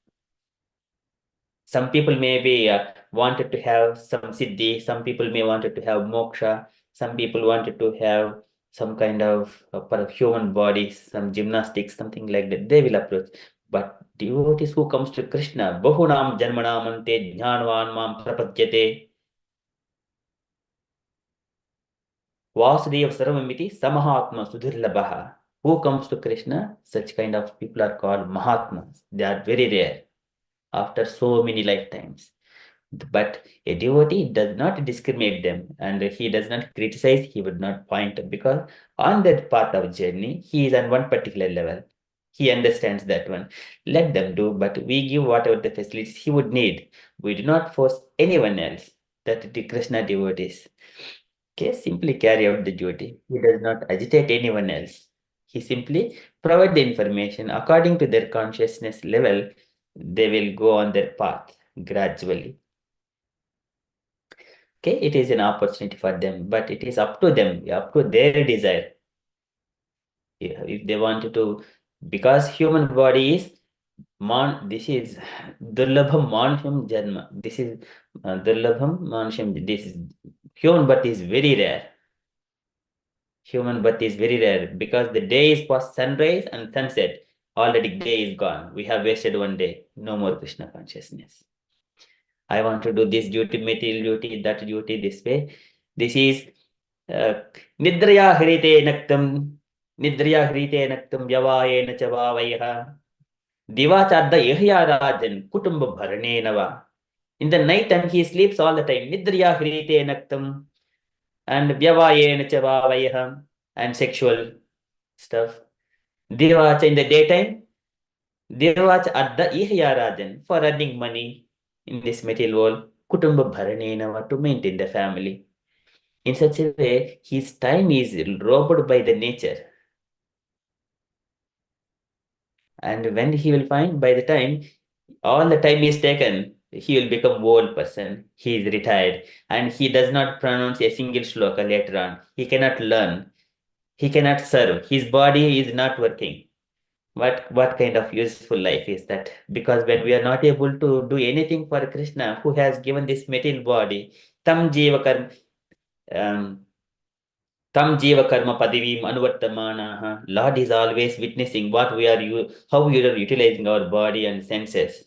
Some people may be wanted to have some siddhi, some people may wanted to have moksha, some people wanted to have some kind of human body, some gymnastics, something like that. They will approach. But devotees who comes to Krishna, bahunam janmanamante jnanvan mam prapadyate Vasudeva Sarvamiti Samahatma Sudhirlabhaha. Who comes to Krishna? Such kind of people are called Mahatmas. They are very rare after so many lifetimes. But a devotee does not discriminate them and he does not criticize, he would not point because on that path of journey, he is on one particular level. He understands that one. Let them do, but we give whatever the facilities he would need. We do not force anyone else, that the Krishna devotees. Okay, simply carry out the duty. He does not agitate anyone else. He simply provide the information according to their consciousness level. They will go on their path gradually. Okay, it is an opportunity for them, but it is up to them, up to their desire. If they want to, because human body is this is Durlabham Manusham Janma. This is Durlabham Manusham. This is human birth is very rare. Human birth is very rare because the day is past sunrise and sunset. Already day is gone. We have wasted one day. No more Krishna consciousness. I want to do this duty, material duty, that duty, this way. This is Nidraya Hrite Naktam, Nidraya Hrite Naktam Yavayena Chavavayha, Divachadda Yahya Rajan, Kutumba Bharane Nava. In the night time, he sleeps all the time. Nidraya Hrite Naktam and Vyavayena Chavavayha and sexual stuff. Devacha in the daytime, Devacha Adda Ihya Rajan for earning money in this material world, Kutumba Bharanenava to maintain the family. In such a way, his time is robbed by the nature. And when he will find by the time all the time is taken, he will become old person. He is retired and he does not pronounce a single shloka later on. He cannot learn. He cannot serve. His body is not working. What kind of useful life is that? Because when we are not able to do anything for Krishna, who has given this material body, tam jiva karma, tam jiva karma padivim anuvartamana. Lord is always witnessing what we are how we are utilizing our body and senses.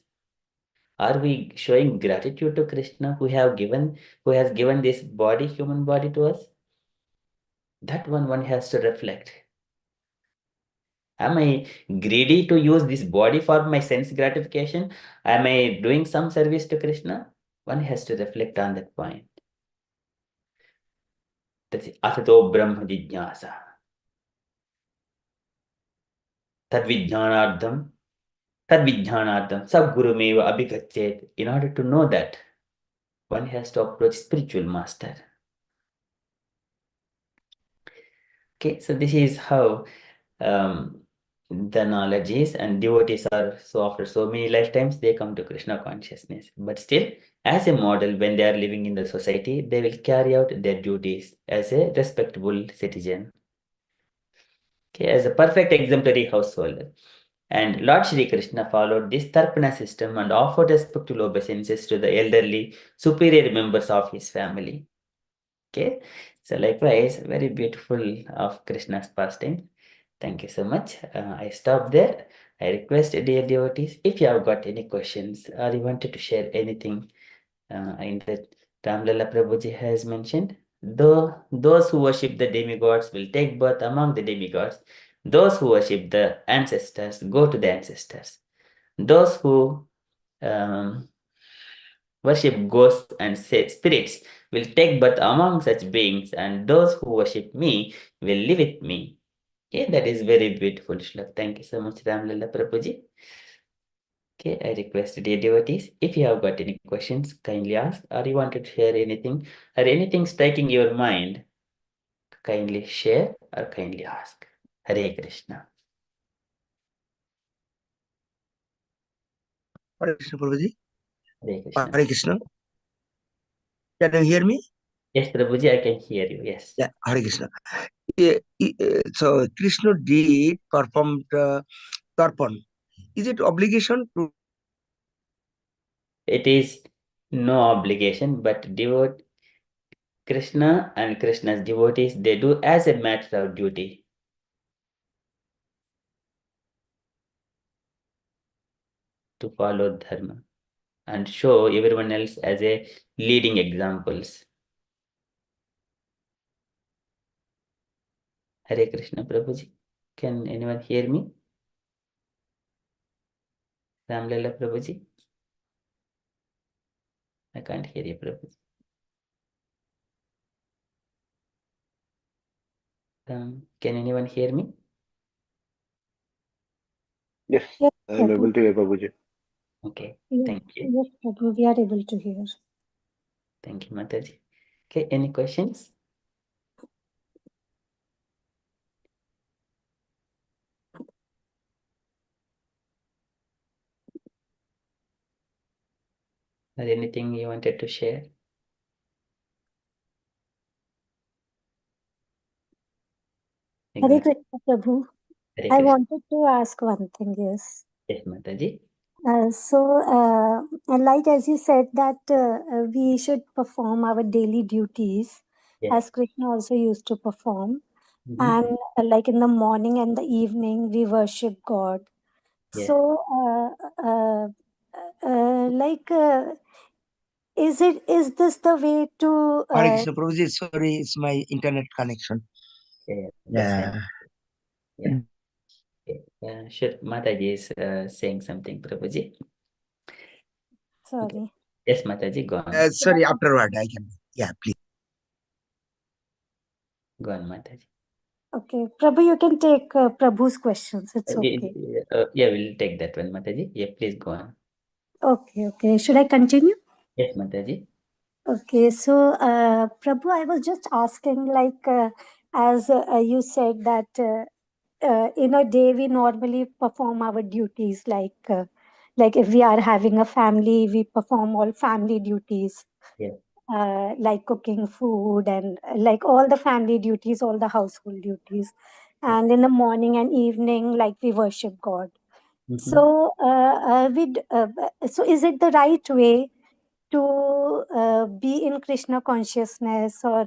Are we showing gratitude to Krishna who has given this body, human body to us? That one has to reflect. Am I greedy to use this body for my sense gratification? Am I doing some service to Krishna? One has to reflect on that point. That's Atato Brahma Jignasa. Tadvijnanardham. Tadvijnanardham. Sabgurumeva abhigachet. In order to know that, one has to approach spiritual master. Okay, so this is how the knowledge is, and devotees are so after so many lifetimes they come to Krishna consciousness. But still, as a model, when they are living in the society, they will carry out their duties as a respectable citizen. Okay, as a perfect exemplary householder. And Lord Shri Krishna followed this Tarpana system and offered respectful obeisances to the elderly, superior members of his family. Okay, so likewise, very beautiful of Krishna's pastime. Thank you so much. I stop there. I request dear devotees, if you have got any questions or you wanted to share anything in that Ramlala Prabhuji has mentioned, those who worship the demigods will take birth among the demigods. Those who worship the ancestors go to the ancestors. Those who worship ghosts and spirits will take birth among such beings, and those who worship me will live with me. Okay, that is very beautiful shlok. Thank you so much, Ramlala Prabhuji. Okay, I request dear devotees, if you have got any questions, kindly ask, or you wanted to share anything, or anything striking your mind, kindly share or kindly ask. Hare Krishna. Hare Krishna, Prabhuji. Hare Krishna. Hare Krishna. Can you hear me? Yes, Prabhuji, I can hear you. Yes. Yeah, Hare Krishna. So Krishna did perform the tarpan. Is it obligation to? It is no obligation, but devote Krishna and Krishna's devotees, they do as a matter of duty. To follow dharma and show everyone else as a leading examples. Hare Krishna, Prabhuji. Can anyone hear me? Ramlala, Prabhuji. I can't hear you, Prabhuji. Can anyone hear me? Yes, Yes, I am Prabhu. able to hear Babuji. Okay, Yes, thank you. yes, Prabhu, we are able to hear. Thank you, Mataji. Okay, any questions? Or anything you wanted to share? Hare Krishna, Prabhu. Hare I Krishna. wanted to ask one thing, yes. Yes, Mataji. Like as you said that we should perform our daily duties Yes. as Krishna also used to perform. Mhm. And like in the morning and the evening, we worship God. Yes. So, is this the way to? Hare Krishna, Prabhuji. Sorry, it's my internet connection. Yeah, that's Yeah. fine. Yeah. Okay. Sure, Mataji is saying something, Prabhuji. Sorry. Yes, Mataji, go on. Sorry, afterward I can. Yeah, please. Go on, Mataji. Okay, Prabhu, you can take Prabhu's questions. It's okay. Yeah, we'll take that one, Mataji. Yeah, please go on. Okay. Should I continue? Yes, Mataji. Okay, so Prabhu, I was just asking, like, as you said that in a day we normally perform our duties, like if we are having a family, we perform all family duties, Yeah. like cooking food and like all the family duties, all the household duties, and in the morning and evening, like we worship God. Mhm. So, so is it the right way to be in Krishna consciousness, or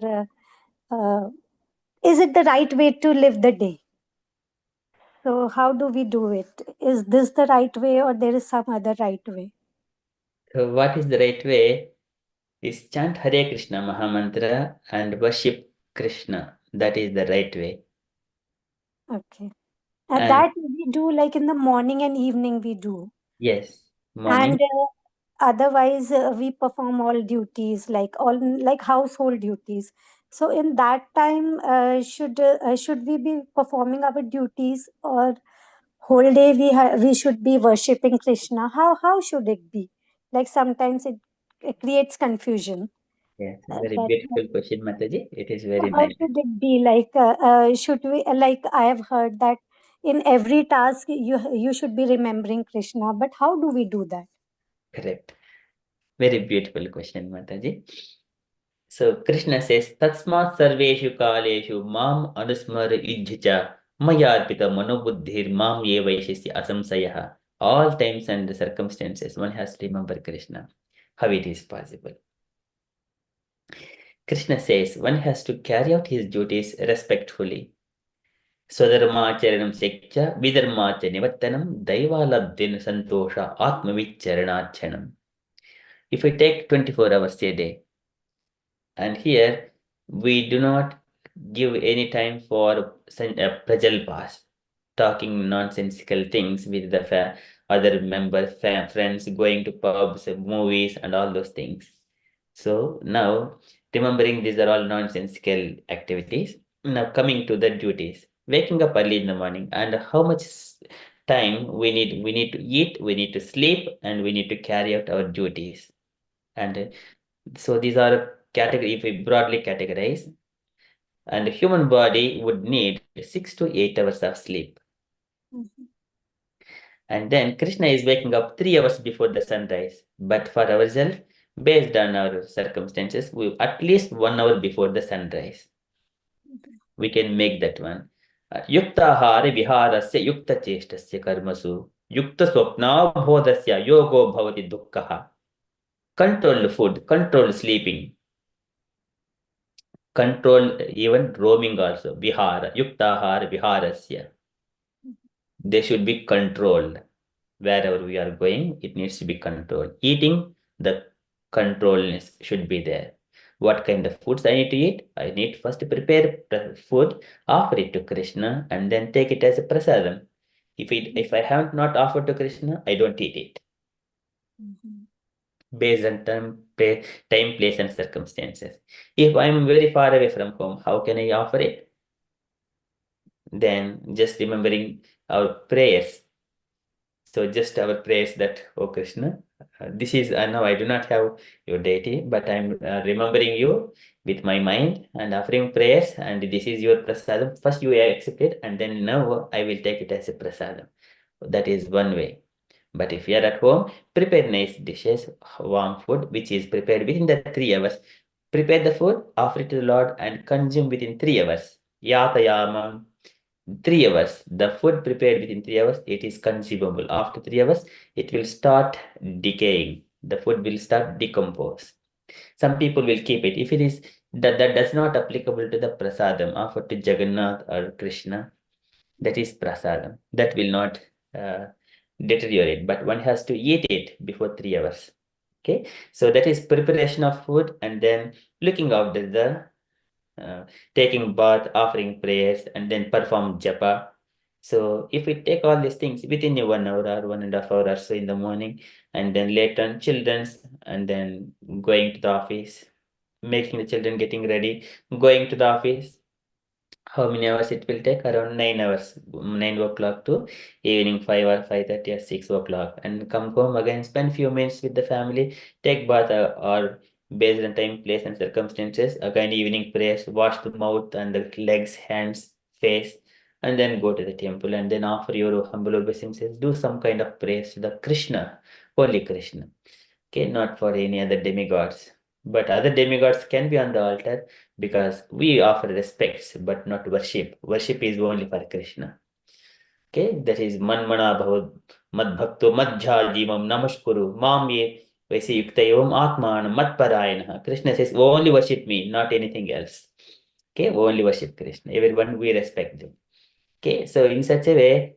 is it the right way to live the day? So how do we do it? Is this the right way, or there is some other right way? So what is the right way is chant Hare Krishna Mahamantra and worship Krishna. That is the right way. Okay. And That we do like in the morning and evening we do. yes, morning. And otherwise we perform all duties, like household duties. So in that time, should we be performing our duties, or whole day we should be worshipping Krishna? How should it be? Like sometimes it creates confusion. Yes, Uh, very that beautiful question, Mataji. It is very how nice. should it be? Like should we like I have heard that in every task you should be remembering Krishna, but how do we do that? Correct. Very beautiful question, Mataji. So Krishna says, Tatsmat sarveshu kaleshu mam anusmara yujja mayarpita manobuddhir mam ye vaishesya asamsayaha. All times and circumstances, one has to remember Krishna. How it is possible? Krishna says one has to carry out his duties respectfully. Swadharmacharanam sekcha vidharmacha nivattanam daivalabdhin santosha atmaviccharanachanam. If we take 24 hours a day, and here we do not give any time for prajal pass, talking nonsensical things with the other members, friends, going to pubs, movies, and all those things. So now, remembering these are all nonsensical activities. Now coming to the duties, waking up early in the morning, and how much time we need. We need to eat, we need to sleep, and we need to carry out our duties. And so these are category. If we broadly categorize, and the human body would need 6 to 8 hours of sleep. And then Krishna is waking up 3 hours before the sunrise. But for ourselves, based on our circumstances, we at least 1 hour before the sunrise. We can make that one. Yuktahare viharasya yukta chestasya karmasu yukta swapna bodhasya yogo bhavati dukkha. Control food, control sleeping, control even roaming also. Vihara, yuktahara viharasya. They should be controlled. Wherever we are going, it needs to be controlled. Eating, the controlness should be there. What kind of foods I need to eat? I need first to prepare food, offer it to Krishna, and then take it as a prasadam. If I have not offered to Krishna, I don't eat it. Based on time, place, and circumstances. If I'm very far away from home, how can I offer it? Then just remembering our prayers. So just our prayers that, oh Krishna, this is, now I do not have your deity, but I'm remembering you with my mind and offering prayers, and this is your prasadam. First you accept it, and then now I will take it as a prasadam. That is one way. But if you are at home, prepare nice dishes, warm food, which is prepared within the 3 hours. Prepare the food, offer it to the Lord, and consume within 3 hours. Yatayamam. 3 hours. The food prepared within 3 hours, it is consumable. After 3 hours, it will start decaying. The food will start decompose. Some people will keep it. If it is that does not applicable to the prasadam offered to Jagannath or Krishna, that is prasadam. That will not deteriorate. But one has to eat it before 3 hours. Okay, so that is preparation of food, and then looking after the taking bath, offering prayers, and then perform japa. So if we take all these things within a 1 hour or 1.5 hours or so in the morning, and then later on children's, and then going to the office, making the children getting ready, going to the office, how many hours it will take? Around 9 hours, 9 o'clock to evening 5 or 5:30 or 6 o'clock, and come home again, spend few minutes with the family, take bath or based on time, place, and circumstances, again evening prayers, wash the mouth and the legs, hands, face, and then go to the temple and then offer your humble obeisances, do some kind of prayers to the Krishna, only Krishna. Okay, not for any other demigods. But other demigods can be on the altar because we offer respects but not worship. Worship is only for Krishna. Okay, that is manmana bhavad mad bhakto madhya jivam namaskuru mam ye vaise yuktayavam atman matparayana. Krishna says only worship me, not anything else. Okay, only worship Krishna. Everyone we respect them. Okay, so in such a way,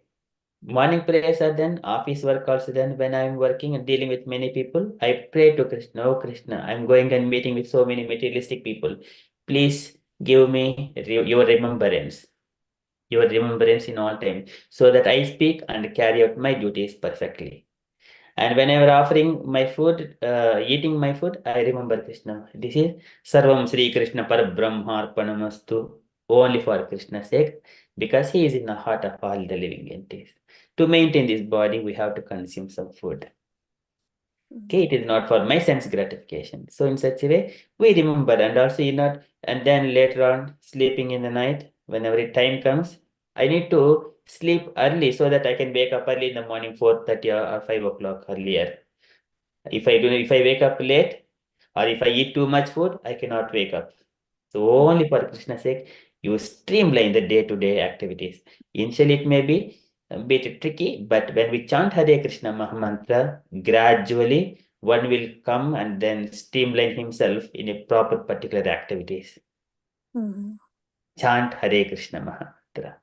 morning prayers are done, office work also done. When I'm working and dealing with many people, I pray to Krishna, oh Krishna, I'm going and meeting with so many materialistic people. Please give me your remembrance in all time, so that I speak and carry out my duties perfectly. And whenever offering my food, eating my food, I remember Krishna. This is Sarvam Sri Krishna Parabrahmarpanamastu, only for Krishna's sake, because he is in the heart of all the living entities. To maintain this body, we have to consume some food. Okay, it is not for my sense gratification. So in such a way, we remember, and also not, and then later on, sleeping in the night, whenever time comes, I need to sleep early so that I can wake up early in the morning, 4:30 or 5 o'clock earlier. If I wake up late, or if I eat too much food, I cannot wake up. So only for Krishna's sake, you streamline the day-to-day activities. Initially, it may be a bit tricky, but when we chant Hare Krishna Maha Mantra, gradually one will come and then streamline himself in a proper particular activities. Chant Hare Krishna Maha Mantra.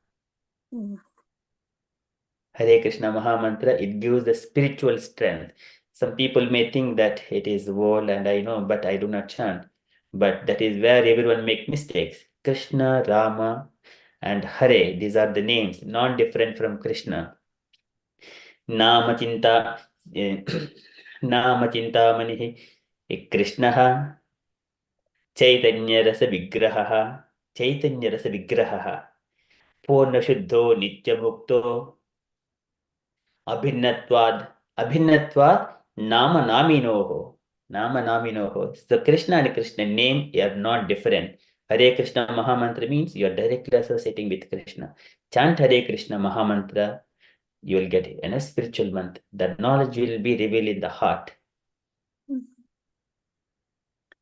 Hare Krishna Maha Mantra, it gives the spiritual strength. Some people may think that it is old, and I know, but I do not chant. But that is where everyone make mistakes. Krishna, Rama, and Hare, these are the names, non-different from Krishna. Nama Chinta, Nama Chintamanihi, Krishna, Chaitanya Rasa Vigraha, Chaitanya Rasa Vigraha, Purna Shuddho Nityamukto, Abhinnatvad Nama Naminoho. So Krishna and Krishna name are not different. Hare Krishna Mahamantra means you are directly associating with Krishna. Chant Hare Krishna Mahamantra, you will get a spiritual month. That knowledge will be revealed in the heart.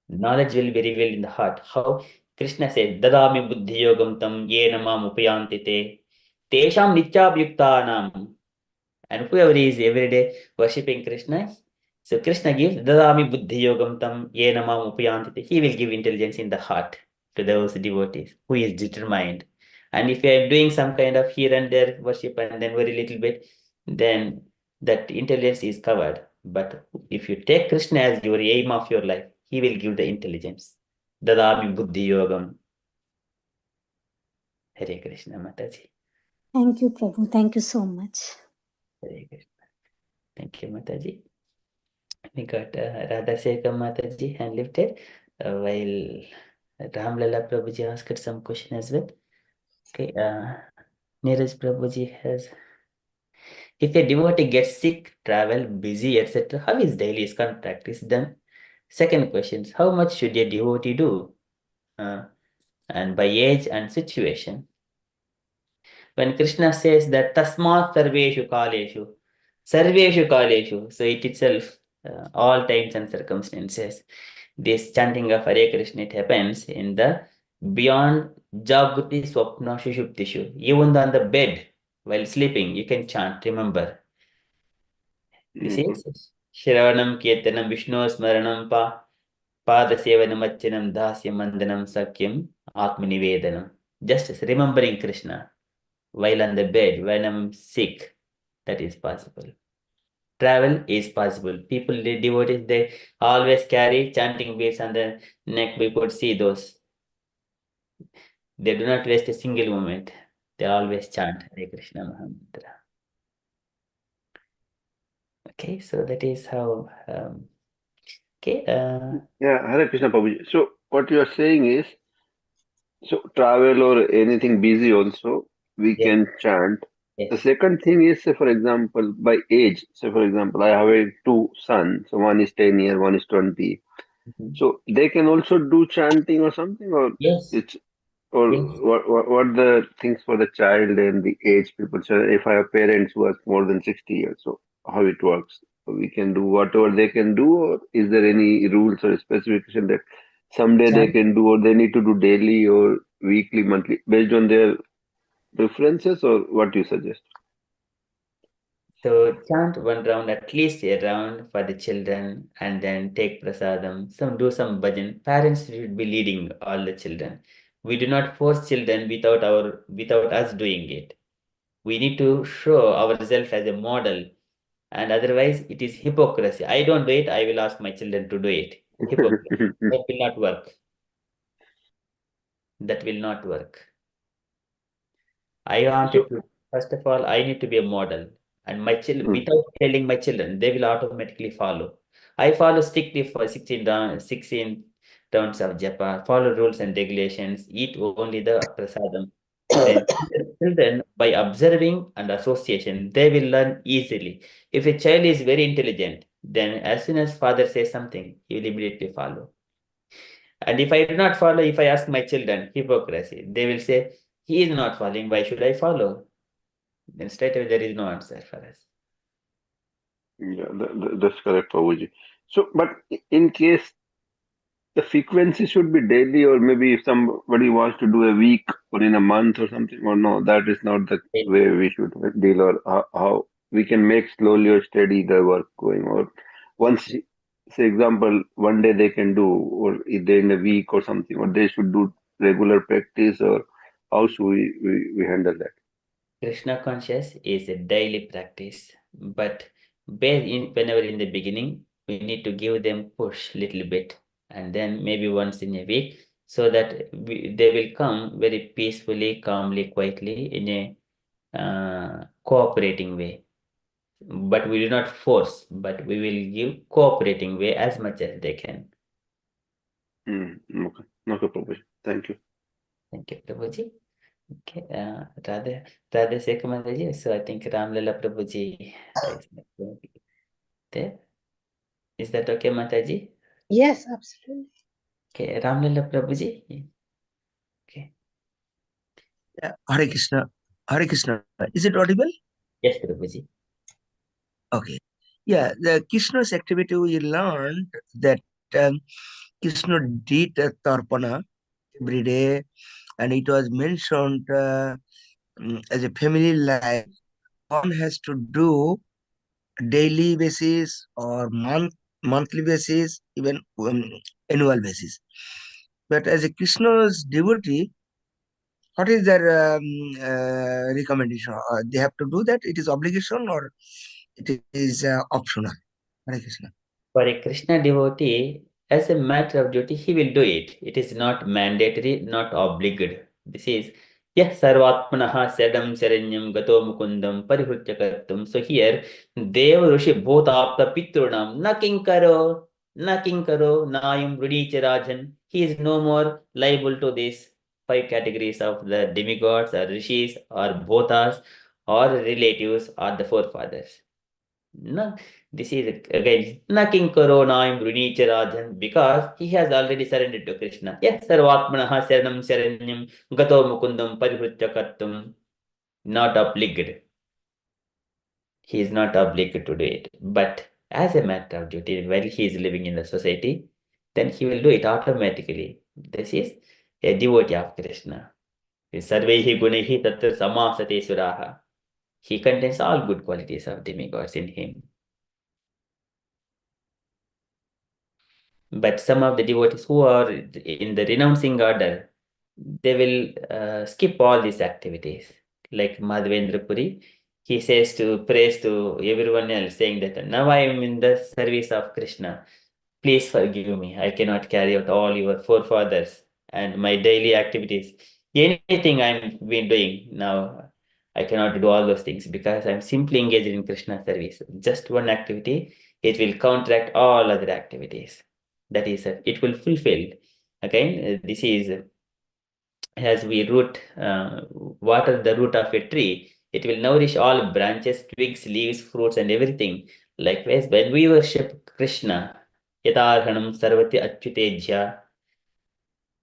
Knowledge will be revealed in the heart. How Krishna says, Dadami buddhi yogam tam yena mam upayanti te tesham nityabhyuktanam. And whoever is every day worshipping Krishna, so Krishna gives Dadami buddhi yogam tam yena mam upayanti te. He will give intelligence in the heart to those devotees who is determined. And if you are doing some kind of here and there worship and then very little bit, then that intelligence is covered. But if you take Krishna as your aim of your life, he will give the intelligence. Dadami buddhi yogam. Hare Krishna Mataji. Thank you, Prabhu. Thank you so much. Hare Krishna. Thank you, Mataji. We got Radha Sekam Mataji hand lifted while Ramlala Prabhuji asked some question as well. Okay, Neeraj Prabhuji has, if a devotee gets sick, travel, busy, etc., how is daily ISKCON practice done? Second question, how much should a devotee do? And by age and situation. When Krishna says that Tasmat Sarveshu Kaleshu, so it itself, all times and circumstances, this chanting of Hare Krishna, it happens in the beyond Jagruti Swapna Shushuptishu. Even on the bed, while sleeping, you can chant, remember. This is Shravanam Kirtanam Vishnu Smaranam Padasevanam Achanam Dasya Mandanam Sakyam Atmanivedanam. Just remembering Krishna while on the bed, when I'm sick, that is possible. Travel is possible. People, the devotees, they always carry chanting beads on the neck. We could see those. They do not waste a single moment. They always chant Hare Krishna Mahamantra. Okay, so that is how. Okay. Yeah, Hare Krishna Prabhuji. So what you are saying is, so travel or anything busy also, we Yes. can chant. The Yes. second thing is, say for example, by age. So for example, I have two sons. So one is 10 years, one is 20. Mhm. So they can also do chanting or something, or Yes. it's or Yes. what the things for the child and the age people. So if I have parents who are more than 60 years, so how it works? So we can do whatever they can do, or is there any rules or specification that someday they Chant. can do, or they need to do daily or weekly, monthly, based on their preferences, or what you suggest? So chant one round, at least a round for the children, and then take prasadam. Do some bhajan. Parents should be leading all the children. We do not force children without us doing it. We need to show ourselves as a model, and otherwise it is hypocrisy. I don't do it, I will ask my children to do it. Hypocrisy. That will not work. That will not work. I wanted to, first of all, I need to be a model. And my children, without telling my children, they will automatically follow. I follow strictly for 16 rounds of japa, follow rules and regulations, eat only the prasadam. Then children, by observing and association, they will learn easily. If a child is very intelligent, then as soon as father says something, he will immediately follow. And if I do not follow, if I ask my children, hypocrisy, they will say, he is not following, why should I follow? Then straight away there is no answer for us. Yeah, that's correct, Prabhuji. So, but in case the frequency should be daily, or maybe if somebody wants to do a week or in a month or something, or no, that is not the way we should deal, or how we can make slowly or steady the work going, or once, say example, one day they can do, or if they in a week or something, or they should do regular practice, or how should we handle that? Krishna conscious is a daily practice, but whenever in the beginning, we need to give them push little bit, and then maybe once in a week, so that they will come very peacefully, calmly, quietly in a cooperating way. But we do not force, but we will give cooperating way as much as they can. Okay, okay, Prabhuji. Thank you. Thank you, Prabhuji. Okay, Radha Sekamataji. So I think Ramlala Prabhuji is there. Is that okay, Mataji? Yes, absolutely. Okay, Ramlala Prabhuji. Yeah, Hare Krishna. Hare Krishna. Is it audible? Yes, Prabhuji. Okay. Yeah, the Krishna's activity we learned that Krishna did a tarpana every day, and it was mentioned as a family life. One has to do daily basis or monthly basis, even annual basis. But as a Krishna's devotee, what is their recommendation? They have to do that? It is obligation or it is optional? Hare Krishna. For a Krishna devotee, as a matter of duty, he will do it. It is not mandatory, not obliged. This is Yes, Sarvatmanaha Sedam Seranyam Gato Mukundam Parihutya Kartum. So here, Dev Rishi both Apta Pitrunam Naking Karo, Naking Karo, Nayam Rudicha Rajan. He is no more liable to these five categories of the demigods or rishis or bhotas or relatives or the forefathers. No, this is again Naking Koronaim Runicharadhan because he has already surrendered to Krishna. Yes, Sarvatmanaha Saranam Saranyam Gato Mukundam Parihutya Kartum. Not obliged. He is not obliged to do it. But as a matter of duty, while he is living in the society, then he will do it automatically. This is a devotee of Krishna. Sarvehi Gunehi Tatra Samasate Suraha. He contains all good qualities of demigods in him. But some of the devotees who are in the renouncing order, they will skip all these activities. Like Madhavendra Puri, he says to praise to everyone else, saying that now I am in the service of Krishna. Please forgive me. I cannot carry out all your forefathers and my daily activities. Anything I'm been doing now, I cannot do all those things because I'm simply engaged in Krishna service. Just one activity, it will counteract all other activities. That is, it will fulfill. Again, this is as we water the root of a tree, it will nourish all branches, twigs, leaves, fruits, and everything. Likewise, when we worship Krishna, Yatarhanam Sarvati Achyutejya.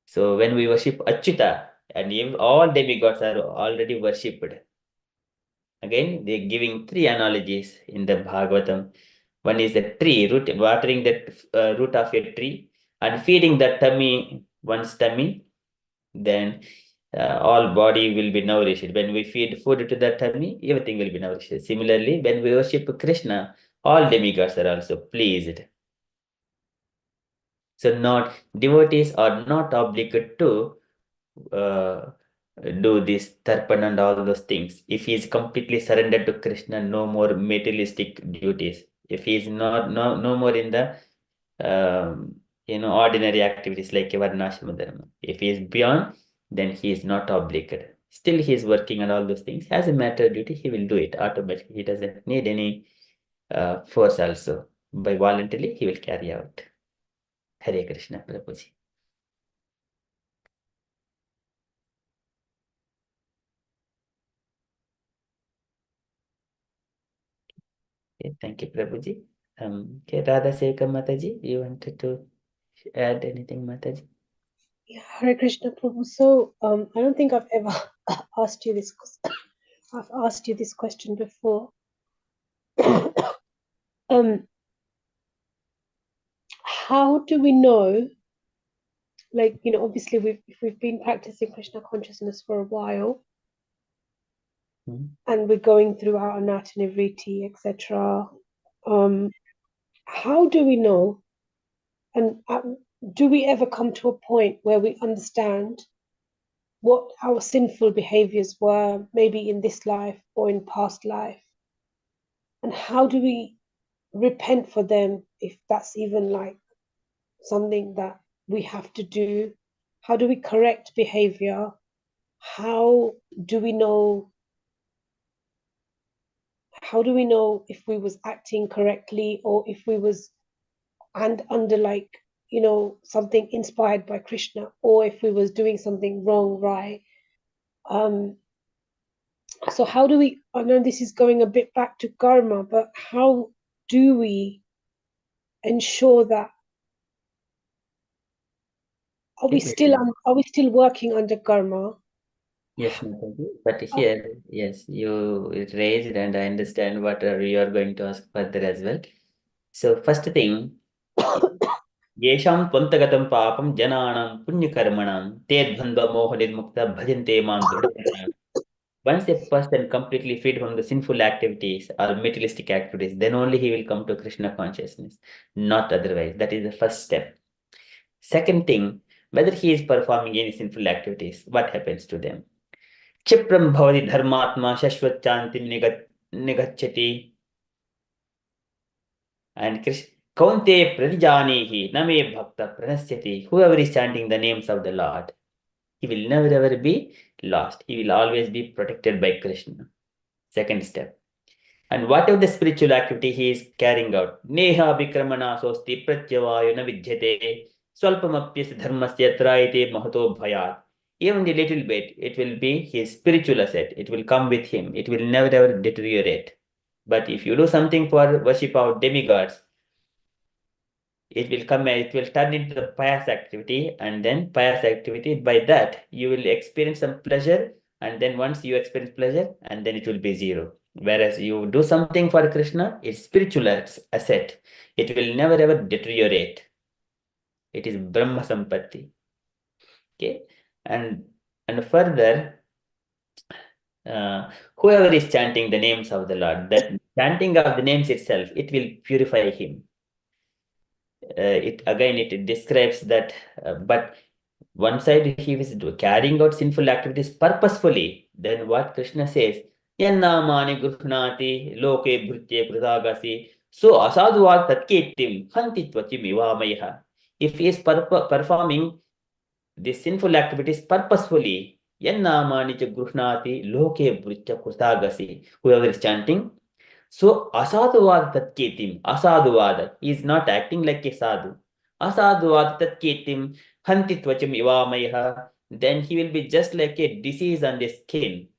So when we worship Achyuta, and if all demigods are already worshipped. Again, they're giving three analogies in the Bhagavatam. One is the tree, watering the root of a tree and feeding the tummy, one's tummy. Then all body will be nourished. When we feed food to the tummy, everything will be nourished. Similarly, when we worship Krishna, all demigods are also pleased. So not devotees are not obligated to uh, do this tarpana and all those things. If he is completely surrendered to Krishna, no more materialistic duties. If he is no more in the ordinary activities like Varnashram Dharma. If he is beyond, then he is not obligated. Still, he is working on all those things. As a matter of duty, he will do it automatically. He doesn't need any force also. By voluntarily, he will carry out. Hare Krishna, Prabhuji. Okay, thank you, Prabhuji. Okay, Radha Sevaka Mataji, you wanted to add anything, Mataji? Yeah, Hare Krishna Prabhu. So I don't think I've ever asked you this. I've asked you this question before. How do we know? Like, obviously we've been practicing Krishna consciousness for a while, and we're going through our anatanivritti, etc. How do we know? And do we ever come to a point where we understand what our sinful behaviors were, maybe in this life or in past life? And how do we repent for them, if that's even like something that we have to do? How do we correct behavior? How do we know if we was acting correctly, or if we was under like something inspired by Krishna, or if we was doing something wrong, right? So how do we, I know this is going a bit back to karma, but how do we ensure that, are we still working under karma? Yes, Mataji. But here, yes, you raised and I understand what you are going to ask further as well. So first thing, येषां त्वन्तगतं पापं जनानां पुण्यकर्मणां ते द्वन्द्वमोहनिर्मुक्ता bhajante मां दृढतया. Once a person completely freed from the sinful activities or materialistic activities, then only he will come to Krishna consciousness, not otherwise. That is the first step. Second thing, whether he is performing any sinful activities, what happens to them? Chipram bhavati dharmatma shashvat chantim nigacchati. And Krishna, Kaunte pradijanihi name bhakta pranasyati. Whoever is chanting the names of the Lord, he will never ever be lost. He will always be protected by Krishna. Second step. And whatever the spiritual activity he is carrying out, neha vikramana sosti pratyavayo na vidyate swalpamapyas dharmasya traite mahato bhayat. Even a little bit, it will be his spiritual asset. It will come with him. It will never ever deteriorate. But if you do something for worship of demigods, it will come, it will turn into the pious activity, and then pious activity, by that you will experience some pleasure, and then once you experience pleasure, and then it will be zero. Whereas you do something for Krishna, it's spiritual asset. It will never ever deteriorate. It is Brahma Sampatti. Okay, and further, whoever is chanting the names of the Lord, that chanting of the names itself, it will purify him. It describes that, but one side he was carrying out sinful activities purposefully. Then what Krishna says, Yannamani gruhnati loke bhrutye krutagasi so asadhuvat tatketim hanti tvachim ivamayaha. If he is performing these sinful activities purposefully, Yannamani gruhnati loke bhrutya krutagasi. Whoever is chanting, so asadhuvad tatketim, asadhuvad is not acting like a sadhu. Asadhuvad tatketim hanti tvacham ivamayaha. Then he will be just like a disease on the skin.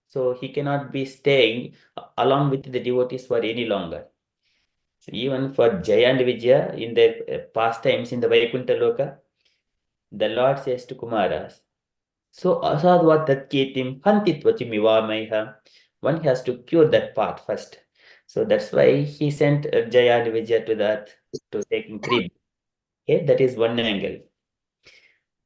So he cannot be staying along with the devotees for any longer. So even for Jaya and Vijaya in their pastimes in the Vaikuntha Loka, the Lord says to Kumaras, so asadhuvat tatketim hanti tvacham ivamayaha. One has to cure that part first. So that's why he sent Jaya and Vijaya to that to taking 3. Okay, that is one angle.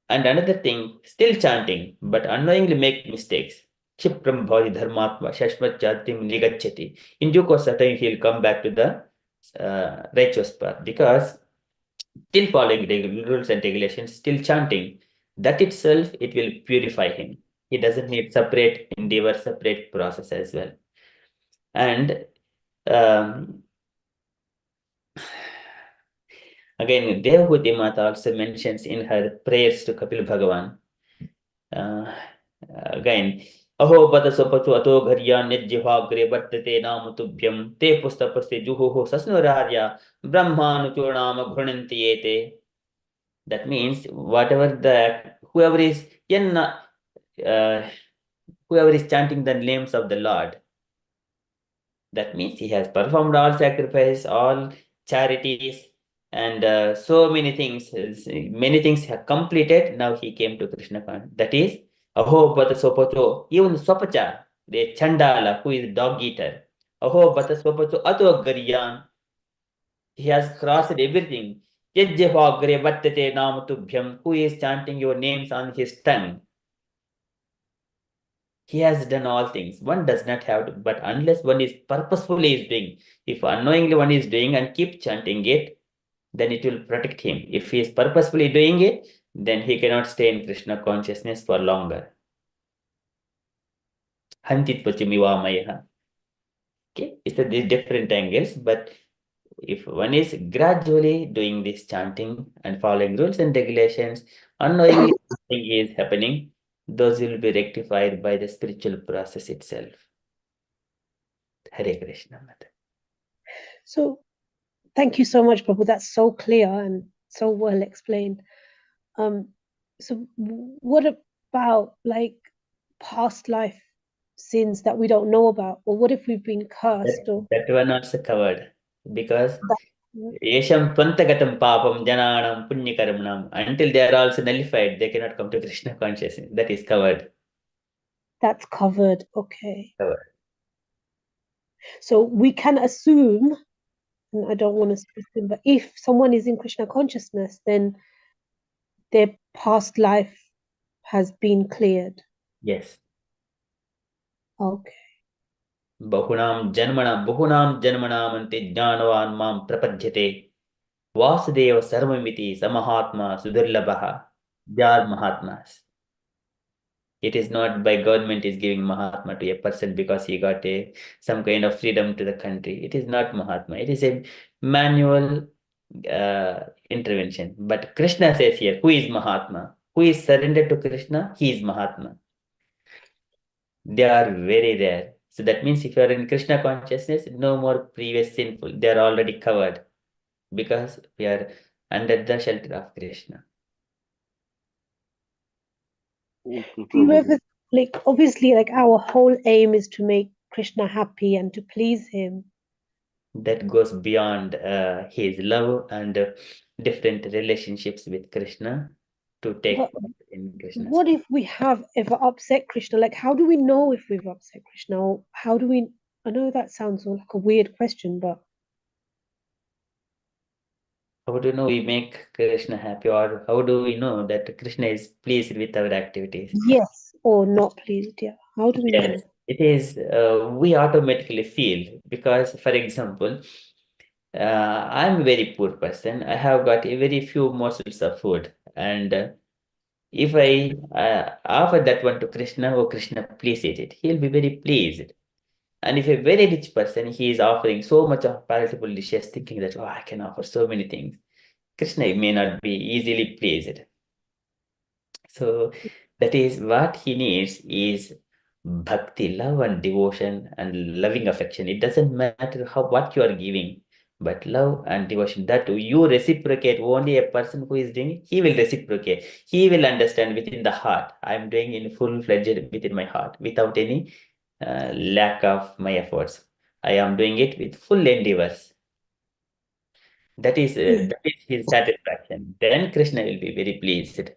And another thing, still chanting, but unknowingly make mistakes. Chipram bhavati dharmatma shashmat chatim nigacchati. In due course of time, he'll come back to the righteous path, because still following the rules and regulations, still chanting, that itself, it will purify him. He doesn't need separate endeavor, separate process as well. And again, Devahuti Mata also mentions in her prayers to Kapil Bhagavan, again, Aho bata sopatu ato gharya nijjivagre vartate nam tubhyam te pustapaste juho sasnurarya brahmanuchurnama ghunanti ete. That means whoever is whoever is chanting the names of the Lord, that means he has performed all sacrifice, all charities, and so many things. Many things have completed. Now he came to Krishna consciousness. That is, Aho Bata Sopato, even Sopacha, the Chandala, who is dog eater. Aho Bata Sopato Ato Garyan. He has crossed everything. Yajjahagre Vattate Namatubhyam, who is chanting your names on his tongue. He has done all things. One does not have to, but unless one is purposefully is doing, if unknowingly one is doing and keep chanting it, then it will protect him. If he is purposefully doing it, then he cannot stay in Krishna consciousness for longer. Hantit pachimivamayah. Okay, it's these different angles, but if one is gradually doing this chanting and following rules and regulations, unknowingly something is happening, those will be rectified by the spiritual process itself. Hare Krishna. So, thank you so much, Prabhu. That's so clear and so well explained. So, what about like past life sins that we don't know about, or what if we've been cursed? That one also covered, because Yesham Twantagatam Papam Jananam Punyakarmanam, until they are also nullified, they cannot come to Krishna consciousness. That is covered. That's covered. Okay. Covered. So we can assume, and I don't want to assume, but if someone is in Krishna consciousness, then their past life has been cleared. Yes. Okay. बहुनां जन्मनामन्ते ज्ञानवान् मां प्रपद्यते वासुदेव सर्वमिति स महात्मा सुदुर्लभः. They are Mahatmas. It is not by government is giving Mahatma to a person because he got some kind of freedom to the country. It is not Mahatma. It is a manual intervention. But Krishna says here, who is Mahatma? Who is surrendered to Krishna? He is Mahatma. They are very rare. So that means if you are in Krishna consciousness, no more previous sinful. They are already covered because we are under the shelter of Krishna. Okay, Do you Prabhuji. ever, like, obviously, like, our whole aim is to make Krishna happy and to please him. That goes beyond his love and different relationships with Krishna to take But part in Krishna's. what if we have ever upset Krishna? Like, how do we know if we've upset Krishna? Or how do we? I know that sounds like a weird question, but How do you know we make Krishna happy, or how do we know that Krishna is pleased with our activities? yes or not pleased. Yeah. How do we Yes, know? it is. We automatically feel because, for example, I'm a very poor person. I have got a very few morsels of food, and if I offer that one to Krishna, oh Krishna, please eat it. He'll be very pleased. And if a very rich person, he is offering so much of palatable dishes, thinking that, oh, I can offer so many things. Krishna may not be easily pleased. So that is what he needs is bhakti, love and devotion and loving affection. It doesn't matter what you are giving, but love and devotion. That you reciprocate. Only a person who is doing it, he will reciprocate. He will understand within the heart. I am doing in full-fledged within my heart without any lack of my efforts. I am doing it with full endeavors. That is his satisfaction. Then Krishna will be very pleased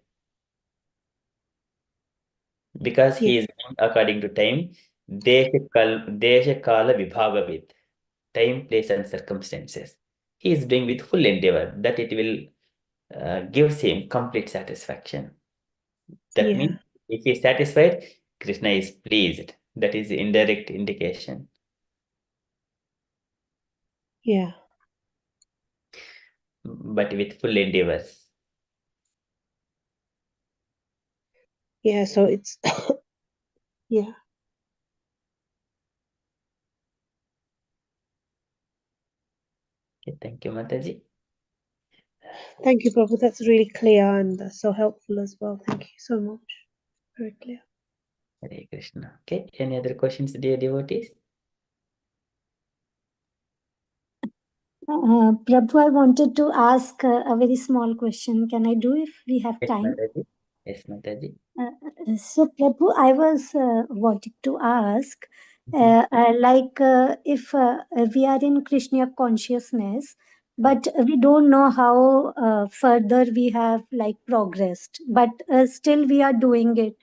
because he is doing according to time. Desha kala vibhaga with time, place, and circumstances. He is doing with full endeavor that it will gives him complete satisfaction. That means if he is satisfied, Krishna is pleased. That is indirect indication. Yeah. But with full endeavors. Yeah. So it's yeah. Okay, thank you, Mataji. Thank you, Prabhu. That's really clear and so helpful as well. Thank you so much. Very clear. Hare Krishna. Okay, any other questions, dear devotees? Prabhu, I wanted to ask a very small question. Can I do if we have Yes, time? Mataji. Yes, Mataji. So, Prabhu, I was wanting to ask, if we are in Krishna consciousness, but we don't know how further we have like progressed, but still we are doing it.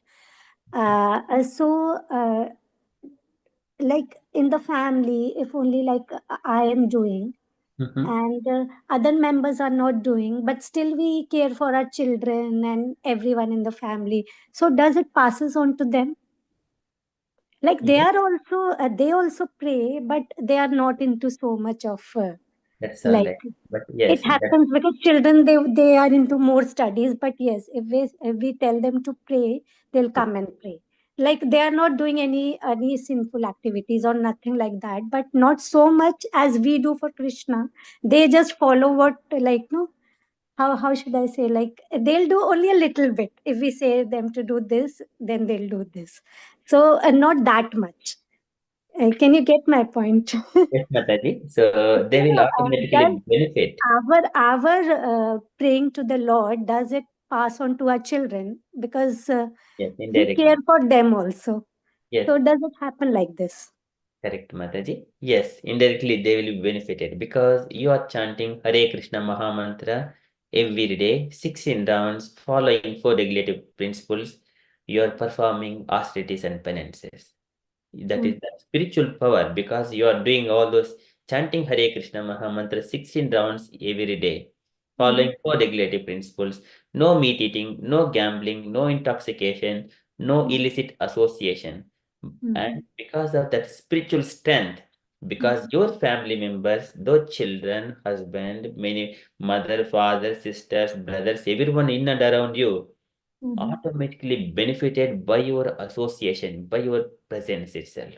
Like in the family, if only like I am doing, and other members are not doing, but still we care for our children and everyone in the family. So does it passes on to them? Like they Yes, are also they also pray, but they are not into so much of that's all like right. But it yes, that, happens because children they are into more studies. But yes, if we tell them to pray, they'll come and pray. Like they are not doing any sinful activities or nothing like that, but not so much as we do for Krishna. They just follow what, like, no, how should I say, like they'll do only a little bit. If we say them to do this, then they'll do this. So not that much. Can you get my point? yes, Mataji. So they will Does automatically benefit. our praying to the Lord, does it pass on to our children? Because Yes, we care indirectly. for them also. Yes, So does it happen like this? correct, Mataji. Yes, indirectly they will be benefited because you are chanting Hare Krishna Maha Mantra every day, 16 rounds, following four regulative principles. you are performing austerities and penances. That is the spiritual power, because you are doing all those chanting Hare Krishna Maha Mantra 16 rounds every day, following four regulative principles: no meat eating, no gambling, no intoxication, no illicit association. And because of that spiritual strength, because your family members, those children, husband, many mother, father, sisters, brothers, everyone in and around you automatically benefited by your association, by your presence itself.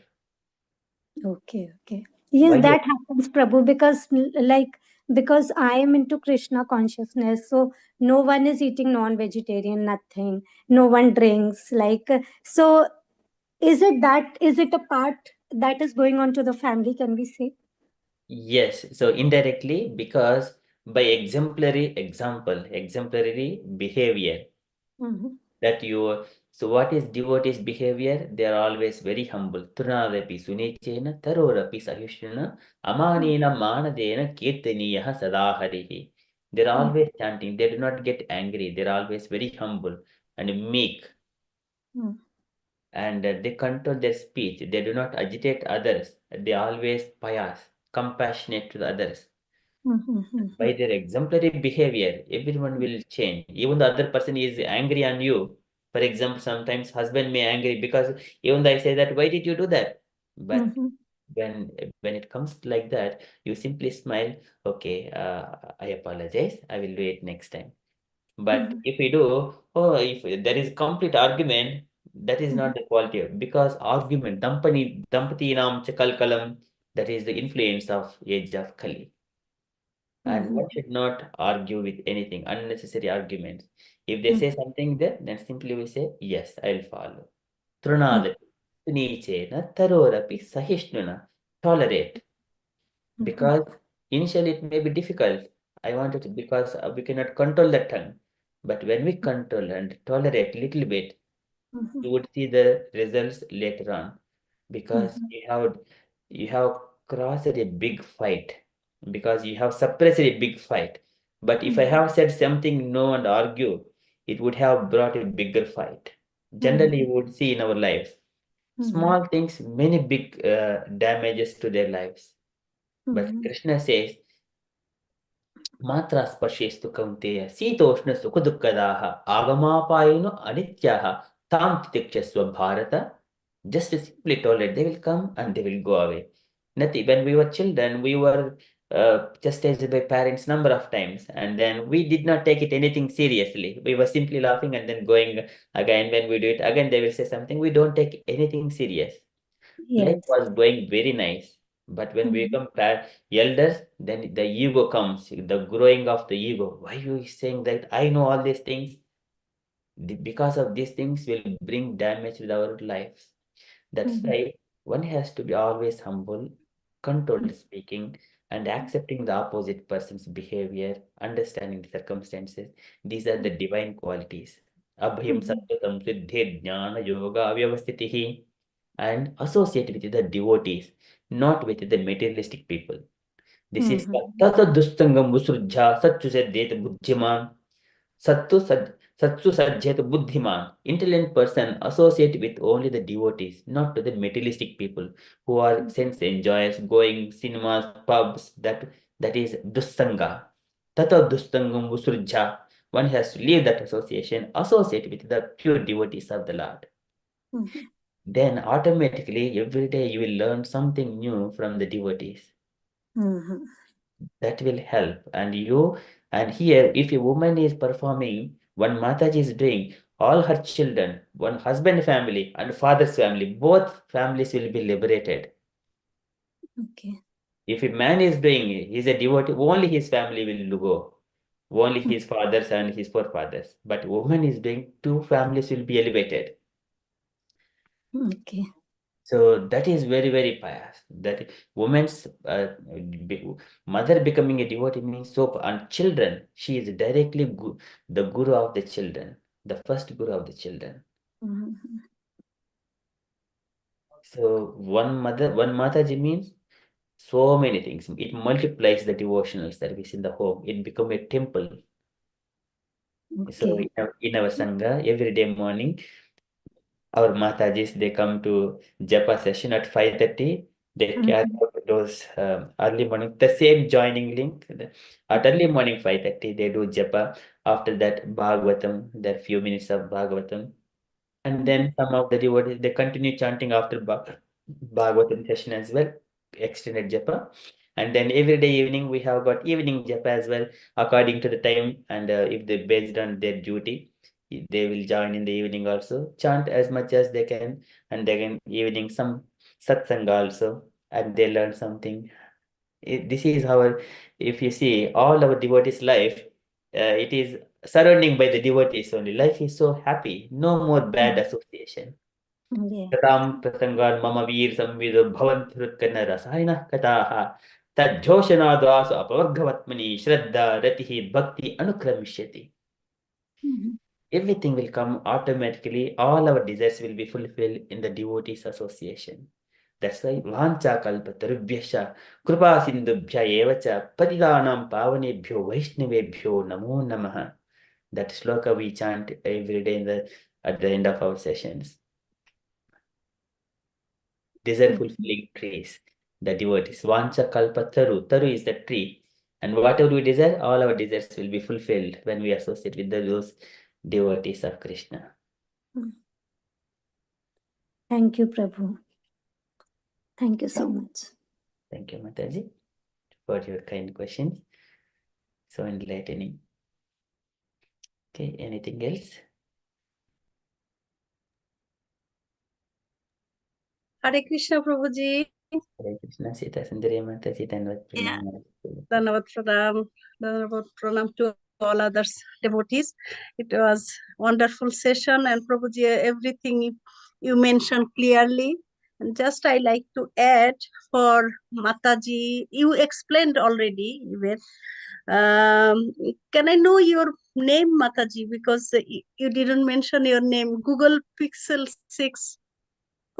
Okay, okay. Yes, By your, that happens, Prabhu, because because I am into Krishna consciousness, so no one is eating non-vegetarian, nothing. No one drinks. So is it a part that is going on to the family, can we say? yes, so indirectly, because by exemplary behavior, Mhm. that you, so what is devotees behavior? They are always very humble. Trunadapi sunechena tarorapi sahishnuna amanena manadena kirtaniyaha sadaharihi. They're always chanting. They do not get angry. They're always very humble and meek, Mm. and they control their speech. They do not agitate others. They are always pious, compassionate to the others. By their exemplary behavior, everyone will change. Even the other person is angry on you. For example, sometimes husband may angry because even though I say that, why did you do that? But when it comes like that, you simply smile. Okay, I apologize. I will do it next time. But if we do, oh, if there is complete argument, that is not the quality of, because argument, dampati nam chakalkalam, that is the influence of age of Kali. And one should not argue with anything, unnecessary arguments. If they say something there, then simply we say, yes, I'll follow. Trunadapi, Nichena, Tarorapi, Sahishnuna, tolerate. Because initially it may be difficult. I wanted to, because we cannot control the tongue. But when we control and tolerate little bit, you would see the results later on, because you have crossed a big fight, because you have suppressed a big fight. But if I have said something no and argue, it would have brought a bigger fight. Generally, you would see in our lives small things, many big damages to their lives. But Krishna says, Matra spashestu kaunteya sitoshna sukha agamapaino anityaha tam titikshasva bharata. Just simply tolerate. They will come and they will go away. Nothing. When we were children, we were chastised by parents number of times, and then we did not take it anything seriously. We were simply laughing and then going again. When we do it again, they will say something. We don't take anything serious. Life Yes. was going very nice. But when we become elders, then the ego comes, the growing of the ego. Why are you saying that? I know all these things. Because of these things will bring damage to our lives. That's why one has to be always humble, controlled speaking, and accepting the opposite person's behavior, understanding the circumstances. These are the divine qualities. Abhim sattvatam siddhi jnana yoga avyavastitihi, and associate with the devotees, not with the materialistic people. This is tata dustangam musrujha satchu seddhet buddhiman. Sattu Sajjat Buddhiman. Intelligent person associate with only the devotees, not to the materialistic people who are sense enjoyers, going cinemas, pubs. That is Dussanga. Tata Dustangam Vusrujha. One has to leave that association, associate with the pure devotees of the Lord. Then automatically every day you will learn something new from the devotees. That will help. And here, if a woman is performing, one Mataji is doing, all her children, one husband family and father's family, both families will be liberated. Okay. If a man is doing it, he's a devotee, only his family will go. Only his fathers and his forefathers. But woman is doing, two families will be elevated. Okay. So that is very, very pious. That woman's mother becoming a devotee means so, and children, she is directly the guru of the children, the first guru of the children. So one Mataji means so many things. It multiplies the devotional service in the home. It become a temple. So Okay. in our Sangha, every day morning, our Matajis, they come to Japa session at 5:30. They carry out those early morning, the same joining link. At early morning 5:30, they do Japa. After that, Bhagavatam, that few minutes of Bhagavatam. And then some of the devotees, they continue chanting after Bhagavatam session as well, extended Japa. And then every day evening, we have got evening Japa as well, according to the time. And if they based on their duty, they will join in the evening also, chant as much as they can. And then evening, some satsanga also, and they learn something. This is our, if you see all our devotees' life, it is surrounding by the devotees only. Life is so happy, no more bad association. Yeah. Katam prasangan mama veer samvido bhavantrutkanna rasayana kataha tadjoshanadvasu apavaggavatmani shraddha ratihi bhakti anukramishati. Everything will come automatically. All our desires will be fulfilled in the devotees association. That's why Vancha Kalpatarubhyasha Krupa Sindubhya Evacha Patidanam Pavanebhyo Vaishnavebhyo Namo Namaha. That sloka we chant every day at the end of our sessions. Desire fulfilling trees, the devotees. Vancha Kalpataru. Taru is the tree. And whatever we desire, all our desires will be fulfilled when we associate with those devotees of Krishna. Thank you, Prabhu. Thank you so much. Thank you, Mataji, for your kind questions. So enlightening. Okay, anything else? Hare Krishna, Prabhuji. Hare Krishna, Sita Sundari Mataji, Dhanavad Pranam. Dhanavad Pranam to all others devotees. It was wonderful session, and Prabhuji, everything you mentioned clearly. And just I like to add for Mataji, you explained already even. Can I know your name, Mataji? Because you didn't mention your name. Google Pixel 6.